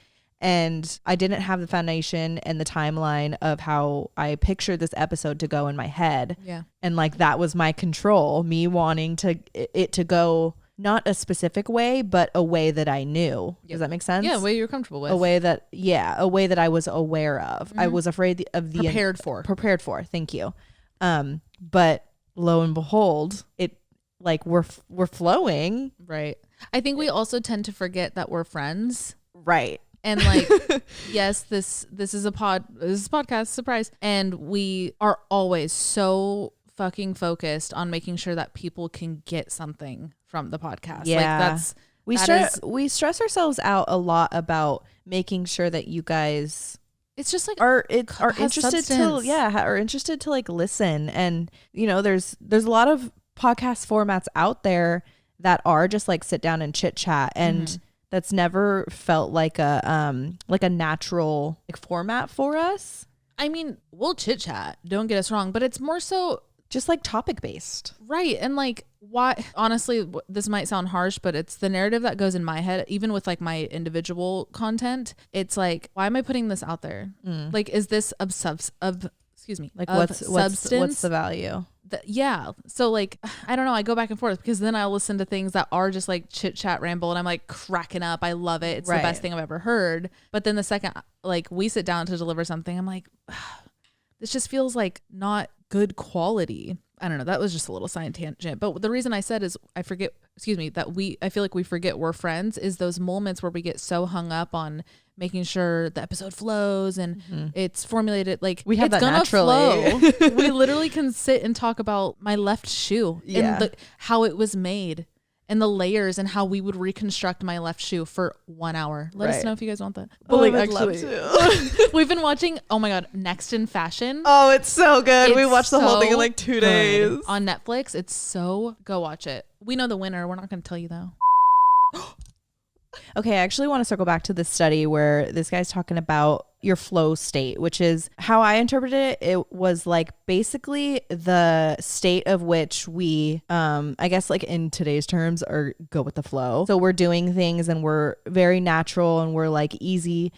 And I didn't have the foundation and the timeline of how I pictured this episode to go in my head. Yeah. And like, that was my control, me wanting it to go not a specific way, but a way that I knew. Yep. Does that make sense? Yeah, a way you're comfortable with. A way that I was aware of. I was afraid of the prepared for. Thank you. But lo and behold, it like we're flowing. Right. I think we also tend to forget that we're friends. Right. And like, yes, this is a podcast, surprise. And we are always so fucking focused on making sure that people can get something from the podcast. Yeah. Like we stress ourselves out a lot about making sure that you guys it's just like are interested to like listen. And you know, there's a lot of podcast formats out there that are just like sit down and chit chat, and that's never felt like a natural like format for us. I mean, we'll chit chat, don't get us wrong, but it's more so just like topic based. Right. And like, why, honestly, this might sound harsh, but it's the narrative that goes in my head, even with like my individual content. It's like, why am I putting this out there? Like, is this what's the value? Yeah. So like, I don't know. I go back and forth because then I'll listen to things that are just like chit chat ramble and I'm like cracking up. I love it. It's the best thing I've ever heard. But then the second like we sit down to deliver something, I'm like, this just feels like not good quality. I don't know. That was just a little side tangent. But the reason I said is I feel like we forget we're friends is those moments where we get so hung up on making sure the episode flows and it's formulated. Like we have it's that naturally. Flow. We literally can sit and talk about my left shoe and how it was made and the layers and how we would reconstruct my left shoe for 1 hour. Let us know if you guys want that. But like, actually, we've been watching, oh my God, Next in Fashion. Oh, it's so good. We watched the whole thing in like 2 days. On Netflix. Go watch it. We know the winner. We're not going to tell you though. Okay, I actually want to circle back to this study where this guy's talking about your flow state, which is how I interpreted it. It was like basically the state of which we, I guess like in today's terms, are go with the flow. So we're doing things and we're very natural and we're like easy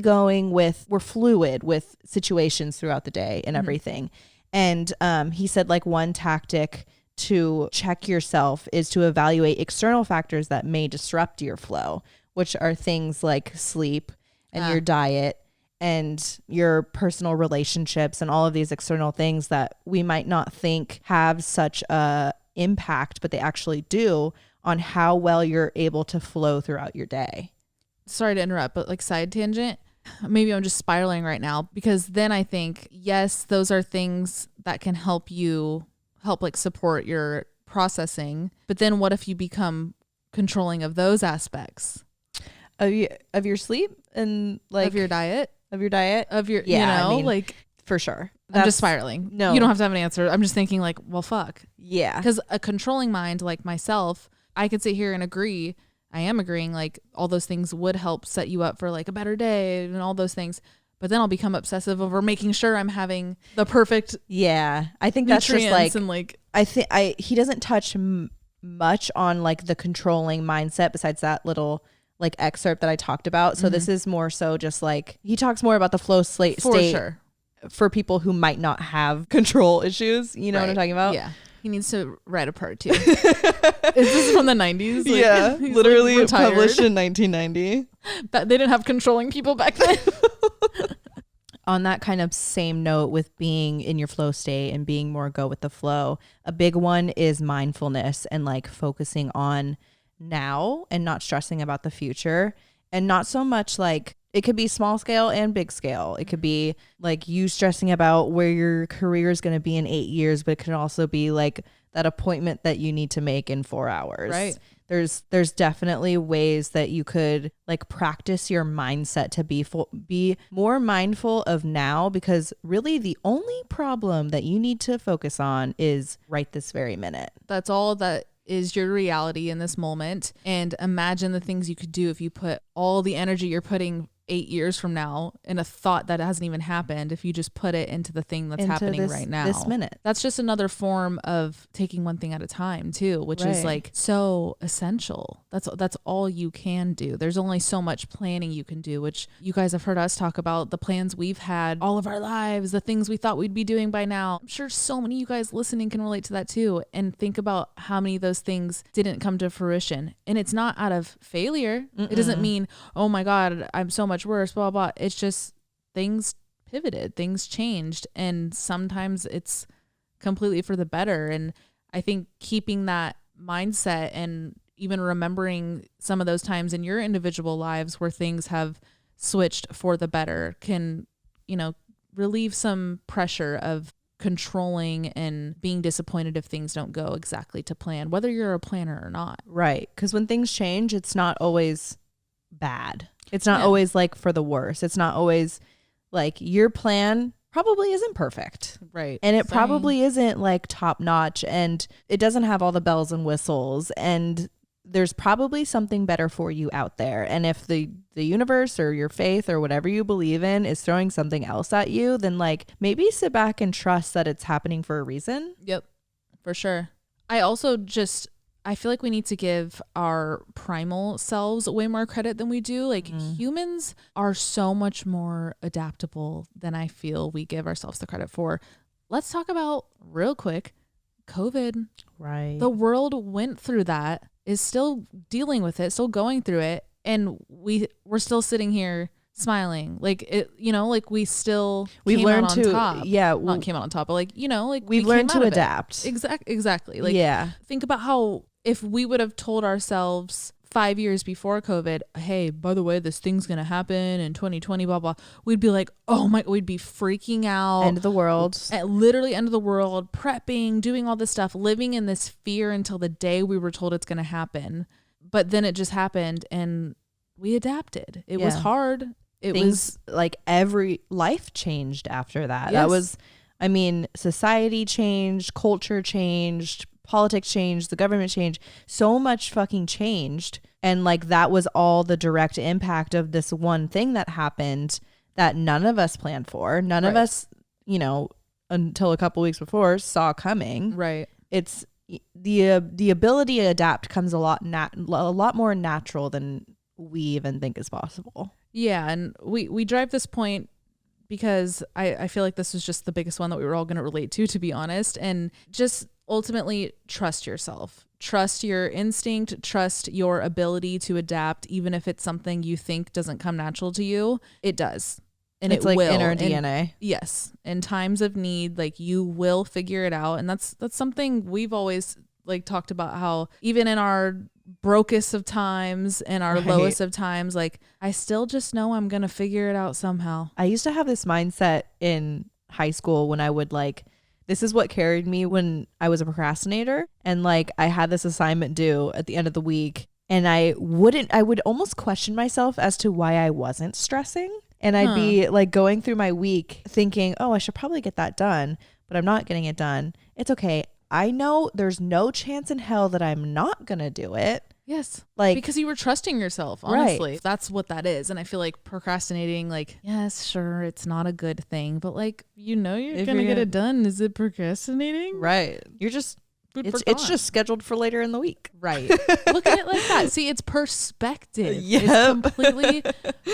going we're fluid with situations throughout the day and everything. And he said like one tactic to check yourself is to evaluate external factors that may disrupt your flow, which are things like sleep and your diet and your personal relationships and all of these external things that we might not think have such a impact, but they actually do on how well you're able to flow throughout your day. Sorry to interrupt, but like side tangent, maybe I'm just spiraling right now because then I think, yes, those are things that can help like support your processing. But then what if you become controlling of those aspects? Of your sleep? and like of your diet, of your diet, of your, yeah, you know, like for sure. I'm just spiraling. No, you don't have to have an answer. I'm just thinking like, well, fuck. Yeah. Because a controlling mind like myself, I could sit here and agree. I am agreeing like all those things would help set you up for like a better day and all those things. But then I'll become obsessive over making sure I'm having the perfect I think that's just like, and like he doesn't touch much on like the controlling mindset besides that little like excerpt that I talked about. So this is more so just like he talks more about the flow state for people who might not have control issues. You know what I'm talking about? Yeah. He needs to write a part too. Is this from the 90s? Like, yeah, literally like published in 1990. They didn't have controlling people back then. On that kind of same note with being in your flow state and being more go with the flow, a big one is mindfulness and like focusing on now and not stressing about the future, and not so much like it could be small scale and big scale. It could be like you stressing about where your career is going to be in 8 years, but it could also be like that appointment that you need to make in 4 hours. Right. There's definitely ways that you could like practice your mindset to be more mindful of now, because really the only problem that you need to focus on is right this very minute. That's all that is your reality in this moment. And imagine the things you could do if you put all the energy you're putting 8 years from now in a thought that hasn't even happened, if you just put it into the thing that's happening right now, this minute. That's just another form of taking one thing at a time too, which is like so essential. That's all you can do. There's only so much planning you can do, which you guys have heard us talk about, the plans we've had all of our lives, the things we thought we'd be doing by now. I'm sure so many of you guys listening can relate to that too, and think about how many of those things didn't come to fruition. And it's not out of failure. It doesn't mean, oh my God, I'm so much worse, blah, blah. It's just things pivoted, things changed, and sometimes it's completely for the better. And I think keeping that mindset and even remembering some of those times in your individual lives where things have switched for the better can, you know, relieve some pressure of controlling and being disappointed if things don't go exactly to plan, whether you're a planner or not. Right. Because when things change, it's not always bad. It's not always like for the worse. It's not always like your plan probably isn't perfect. Right. And it probably isn't like top notch, and it doesn't have all the bells and whistles, and there's probably something better for you out there. And if the universe or your faith or whatever you believe in is throwing something else at you, then like maybe sit back and trust that it's happening for a reason. Yep, for sure. I feel like we need to give our primal selves way more credit than we do. Like humans are so much more adaptable than I feel we give ourselves the credit for. Let's talk about real quick, COVID. Right. The world went through that, is still dealing with it, still going through it. And we're still sitting here smiling. Like it, you know, like we've learned to top. Yeah. Not came out on top, but like, you know, like we've learned to adapt. Exactly. Like think about how if we would have told ourselves 5 years before COVID, hey, by the way, this thing's going to happen in 2020, blah, blah, we'd be like, oh my, we'd be freaking out. End of the world. Literally end of the world, prepping, doing all this stuff, living in this fear until the day we were told it's going to happen. But then it just happened and we adapted. It was hard. Things like every life changed after that. That was, I mean, society changed, culture changed, politics changed, the government changed, so much fucking changed. And like that was all the direct impact of this one thing that happened that none of us planned for. None of us, you know, until a couple weeks before saw coming. Right. It's the ability to adapt comes a lot more natural than we even think is possible. Yeah. And we drive this point because I feel like this was just the biggest one that we were all going to relate to be honest. And just ultimately trust yourself, trust your instinct, trust your ability to adapt. Even if it's something you think doesn't come natural to you, it does. And it's like will. In our DNA. Yes. In times of need, like you will figure it out. And that's something we've always like talked about, how even in our brokest of times and our lowest of times, like I still just know I'm going to figure it out somehow. I used to have this mindset in high school when I would like, this is what carried me when I was a procrastinator. And like I had this assignment due at the end of the week And I would almost question myself as to why I wasn't stressing. And I'd be like going through my week thinking, oh, I should probably get that done, but I'm not getting it done. It's okay. I know there's no chance in hell that I'm not going to do it. Yes. Like, because you were trusting yourself, honestly. Right. That's what that is. And I feel like procrastinating, like, yes, sure, it's not a good thing, but like, you're going to get it done. Is it procrastinating? Right. You're just, it's just scheduled for later in the week. Right. Look at it like that. See, it's perspective. Yep. It's completely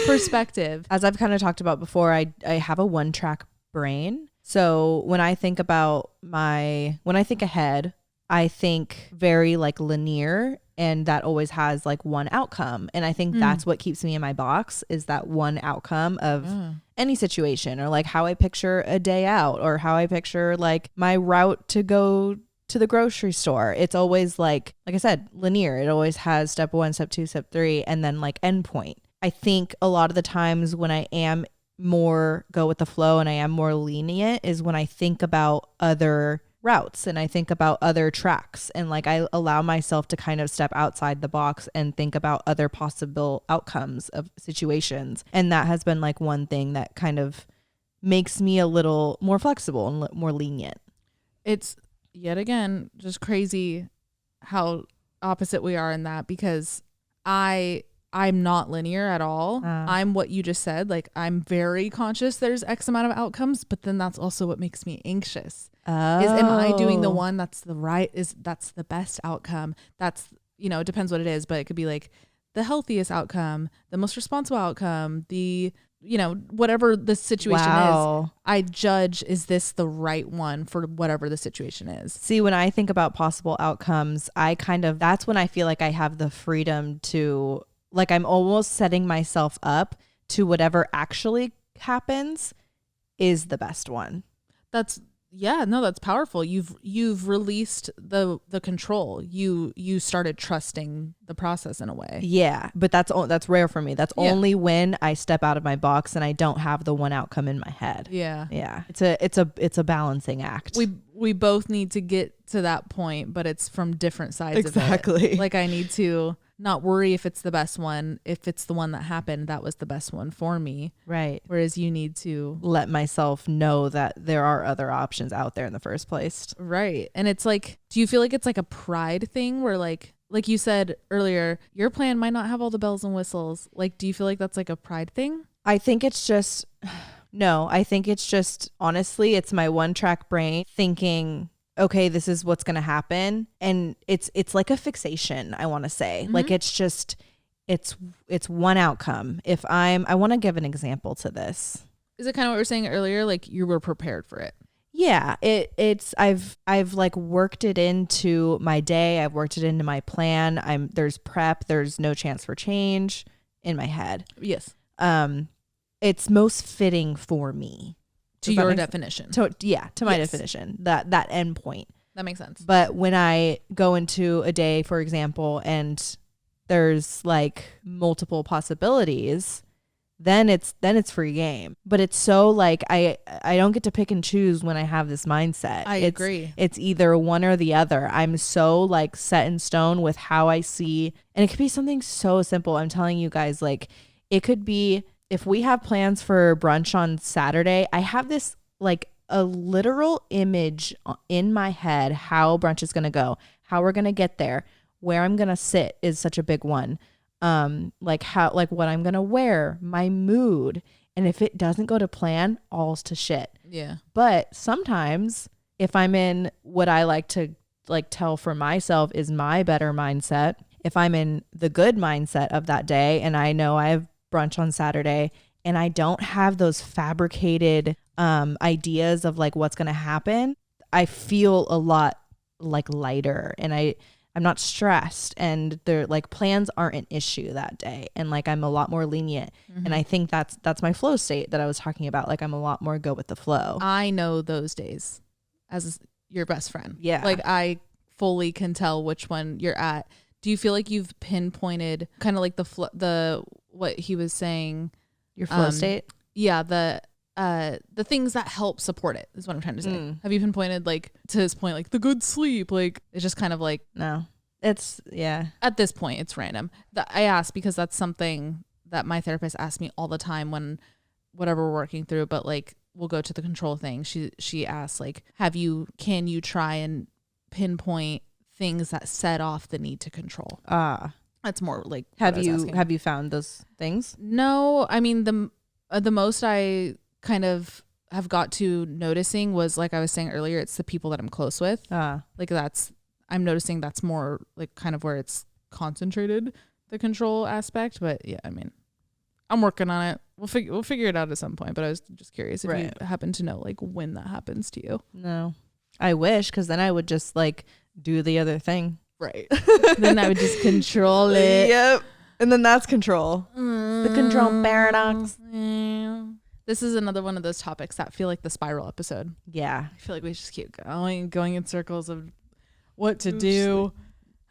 perspective. As I've kind of talked about before, I have a one-track brain. So when I think ahead, I think very like linear, and that always has like one outcome. And I think that's what keeps me in my box, is that one outcome of any situation, or like how I picture a day out, or how I picture like my route to go to the grocery store. It's always like I said, linear. It always has step 1, step 2, step 3, and then like endpoint. I think a lot of the times when I am more go with the flow and I am more lenient is when I think about other routes and I think about other tracks, and like I allow myself to kind of step outside the box and think about other possible outcomes of situations. And that has been like one thing that kind of makes me a little more flexible and more lenient. It's yet again just crazy how opposite we are in that, because I'm not linear at all. I'm what you just said. Like, I'm very conscious there's X amount of outcomes, but then that's also what makes me anxious. Is am I doing the one that's that's the best outcome? That's, it depends what it is, but it could be like the healthiest outcome, the most responsible outcome, the, whatever the situation is, I judge, is this the right one for whatever the situation is? See, when I think about possible outcomes, that's when I feel like I have the freedom to, like, I'm almost setting myself up to whatever actually happens is the best one. That's powerful. You've released the control. You started trusting the process in a way. Yeah, but that's rare for me. That's only when I step out of my box and I don't have the one outcome in my head. Yeah. Yeah. It's a balancing act. We both need to get to that point, but it's from different sides of it. Exactly. Like, I need to not worry if it's the best one. If it's the one that happened, that was the best one for me. Right. Whereas you need to let myself know that there are other options out there in the first place. Right. And it's like, do you feel like it's like a pride thing where like you said earlier, your plan might not have all the bells and whistles. Like, do you feel like that's like a pride thing? I think it's just, no, I think it's just, honestly, it's my one track brain thinking, okay, this is what's going to happen. And it's like a fixation, I want to say. Mm-hmm. Like, it's just, it's one outcome. I want to give an example to this. Is it kind of what we were saying earlier? Like, you were prepared for it. Yeah, I've like worked it into my day. I've worked it into my plan. There's prep. There's no chance for change in my head. Yes. It's most fitting for me. To your definition. To my definition. That end point. That makes sense. But when I go into a day, for example, and there's like multiple possibilities, then it's free game. But it's so like I don't get to pick and choose when I have this mindset. I agree. It's either one or the other. I'm so like set in stone with how I see, and it could be something so simple. I'm telling you guys, like, it could be, if we have plans for brunch on Saturday, I have this like a literal image in my head how brunch is going to go, how we're going to get there, where I'm going to sit is such a big one. Like what I'm going to wear, my mood. And if it doesn't go to plan, all's to shit. Yeah. But sometimes if I'm in what I like to like tell for myself is my better mindset, if I'm in the good mindset of that day and I know I have brunch on Saturday and I don't have those fabricated ideas of like what's going to happen, I feel a lot like lighter, and I'm not stressed, and they're like plans aren't an issue that day, and like I'm a lot more lenient. Mm-hmm. And I think that's my flow state that I was talking about. Like, I'm a lot more go with the flow. I know those days as your best friend. Yeah. Like, I fully can tell which one you're at. Do you feel like you've pinpointed kind of like the what he was saying, your flow state? Yeah, the things that help support it is what I'm trying to say. Have you pinpointed, like, to his point, like the good sleep? Like, it's just kind of like, no, It's, yeah. At this point, it's random. I asked because that's something that my therapist asks me all the time when whatever we're working through, but like we'll go to the control thing. She asks like, can you try and pinpoint things that set off the need to control? That's more like, have you found those things? No, I mean the most I kind of have got to noticing was, like I was saying earlier, it's the people that I'm close with. Like I'm noticing that's more like kind of where it's concentrated, the control aspect. But yeah, I mean, I'm working on it. We'll figure it out at some point. But I was just curious if you happen to know like when that happens to you. No, I wish, because then I would just like do the other thing. Right. Then I would just control it. Yep. And then that's control. The control paradox. Yeah. This is another one of those topics that feel like the spiral episode. Yeah. I feel like we just keep going in circles of what to do.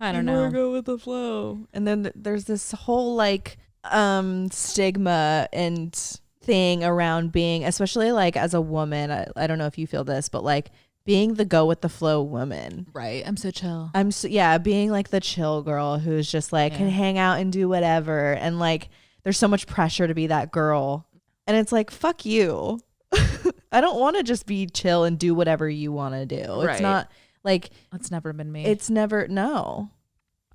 I don't know. Go with the flow. And then there's this whole like stigma and thing around being, especially like as a woman, I don't know if you feel this, but like being the go with the flow woman. Right. I'm so chill. Being like the chill girl who's just like can hang out and do whatever. And like there's so much pressure to be that girl. And it's like, fuck you. I don't want to just be chill and do whatever you want to do. Right. It's not like, that's never been me. It's never, no,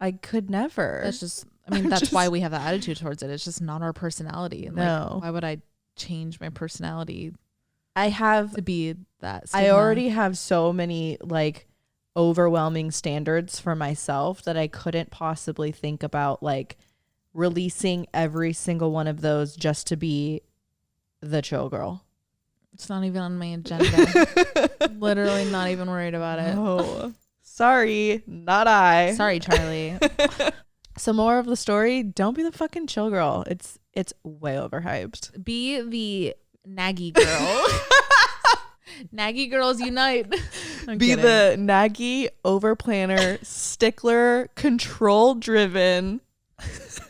I could never. That's just, I mean, that's why we have that attitude towards it. It's just not our personality. And no. Like, why would I change my personality? To be that stigma? I already have so many like overwhelming standards for myself that I couldn't possibly think about like releasing every single one of those just to be the chill girl. It's not even on my agenda. Literally not even worried about it. Oh, sorry, not I. Sorry, Charlie. So more of the story, don't be the fucking chill girl. It's way overhyped. Be the naggy girl. Naggy girls unite. Be kidding. The naggy, over planner, stickler, control driven.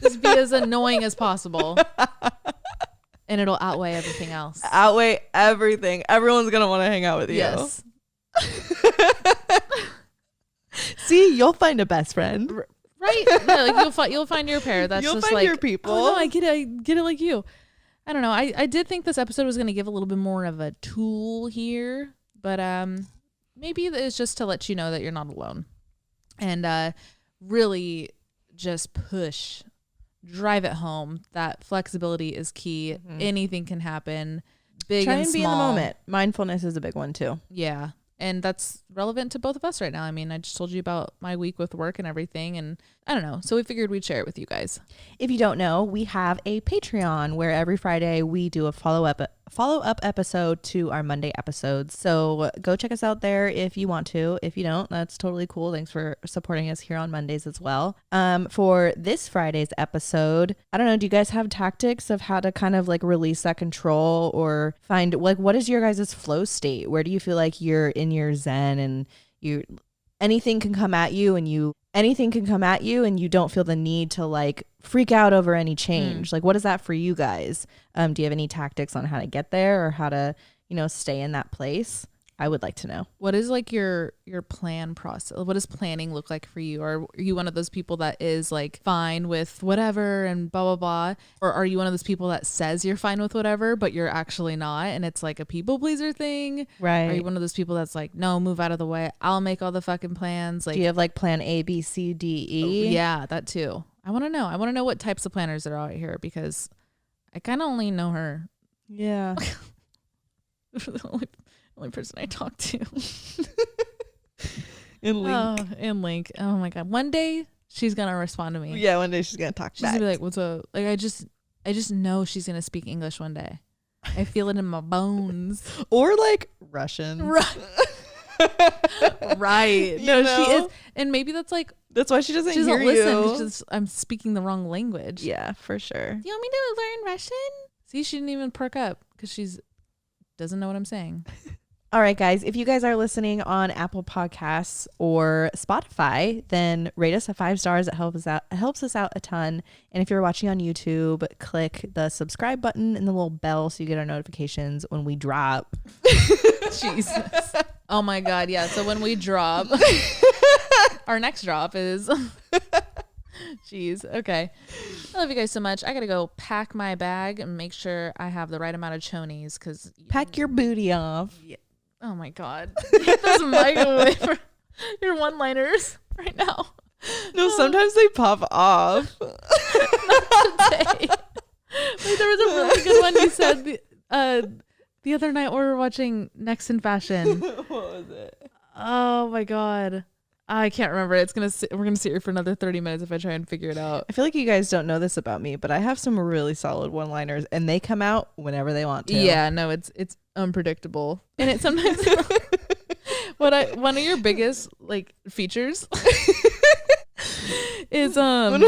Just be as annoying as possible. And it'll outweigh everything else. Outweigh everything. Everyone's going to want to hang out with you. Yes. See, you'll find a best friend. Right? Yeah, like you'll find your pair. That's you'll just find like your people. Oh, no, I get it like you. I don't know. I did think this episode was going to give a little bit more of a tool here, but maybe it's just to let you know that you're not alone, and really just drive it home that flexibility is key. Mm-hmm. Anything can happen. Big Try and and small. Be in the moment. Mindfulness is a big one too. Yeah. And that's relevant to both of us right now. I mean, I just told you about my week with work and everything, and I don't know. So we figured we'd share it with you guys. If you don't know, we have a Patreon where every Friday we do a follow-up episode to our Monday episodes. So go check us out there if you want to. If you don't, that's totally cool. Thanks for supporting us here on Mondays as well. For this Friday's episode, I don't know, do you guys have tactics of how to kind of like release that control or find like what is your guys' flow state? Where do you feel like you're in your zen and anything can come at you and you don't feel the need to like freak out over any change? Like, what is that for you guys? Do you have any tactics on how to get there or how to, stay in that place? I would like to know. What is like your plan process? What does planning look like for you? Or are you one of those people that is like fine with whatever and blah, blah, blah? Or are you one of those people that says you're fine with whatever, but you're actually not? And it's like a people pleaser thing. Right. Are you one of those people that's like, no, move out of the way. I'll make all the fucking plans. Like, do you have like plan A, B, C, D, E? Yeah, that too. I want to know. I want to know what types of planners are out here because I kind of only know her. Yeah. The only person I talk to. And Link. Oh, and Link. Oh my God. One day she's gonna respond to me. Yeah, one day she's gonna talk she's back. She's gonna be like, what's up? Like I just know she's gonna speak English one day. I feel it in my bones. Or like Russian. Right. No, she is. And maybe that's why she doesn't hear you. It's just I'm speaking the wrong language. Yeah, for sure. Do you want me to learn Russian? See, she didn't even perk up because she's doesn't know what I'm saying. All right, guys, if you guys are listening on Apple Podcasts or Spotify, then rate us at 5 stars. It helps us out a ton. And if you're watching on YouTube, click the subscribe button and the little bell so you get our notifications when we drop. Jesus. Oh my God. Yeah. So when we drop, our next drop is jeez. Okay. I love you guys so much. I gotta go pack my bag and make sure I have the right amount of chonies because Pack your booty off. Yeah. Oh my God. Get this mic away from your one-liners right now. No, sometimes they pop off. Not today. Wait, there was a really good one you said the other night when we were watching Next in Fashion. What was it? Oh my God. I can't remember. We're gonna sit here for another 30 minutes if I try and figure it out. I feel like you guys don't know this about me, but I have some really solid one-liners, and they come out whenever they want to. Yeah, no, it's unpredictable, and it sometimes. One of your biggest like features is one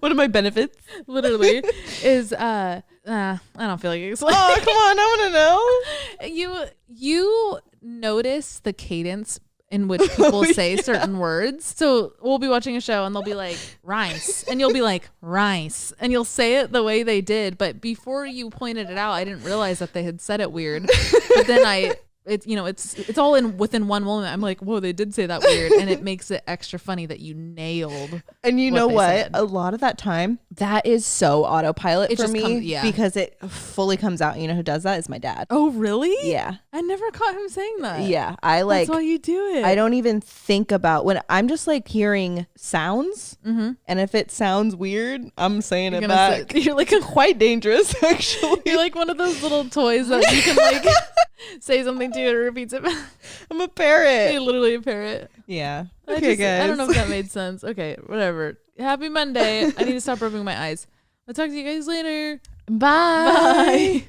of my benefits literally is I don't feel like it. Oh, come on, I want to know. You notice the cadence in which people say certain words. So we'll be watching a show and they'll be like rice and you'll be like rice and you'll say it the way they did. But before you pointed it out, I didn't realize that they had said it weird. But then it's all within one moment. I'm like, whoa, they did say that weird. And it makes it extra funny that you nailed. And you know what? Said. A lot of that time, that is so autopilot for me because it fully comes out. You know who does that is my dad. Oh, really? Yeah. I never caught him saying that. Yeah. That's why you do it. I don't even think about when I'm just like hearing sounds. Mm-hmm. And if it sounds weird, I'm saying it back. You're like quite dangerous, actually. You're like one of those little toys that you can like say something to and it repeats it back. I'm a parrot. You're literally a parrot. Yeah. Okay, guys. I don't know if that made sense. Okay, whatever. Happy Monday. I need to stop rubbing my eyes. I'll talk to you guys later. Bye. Bye.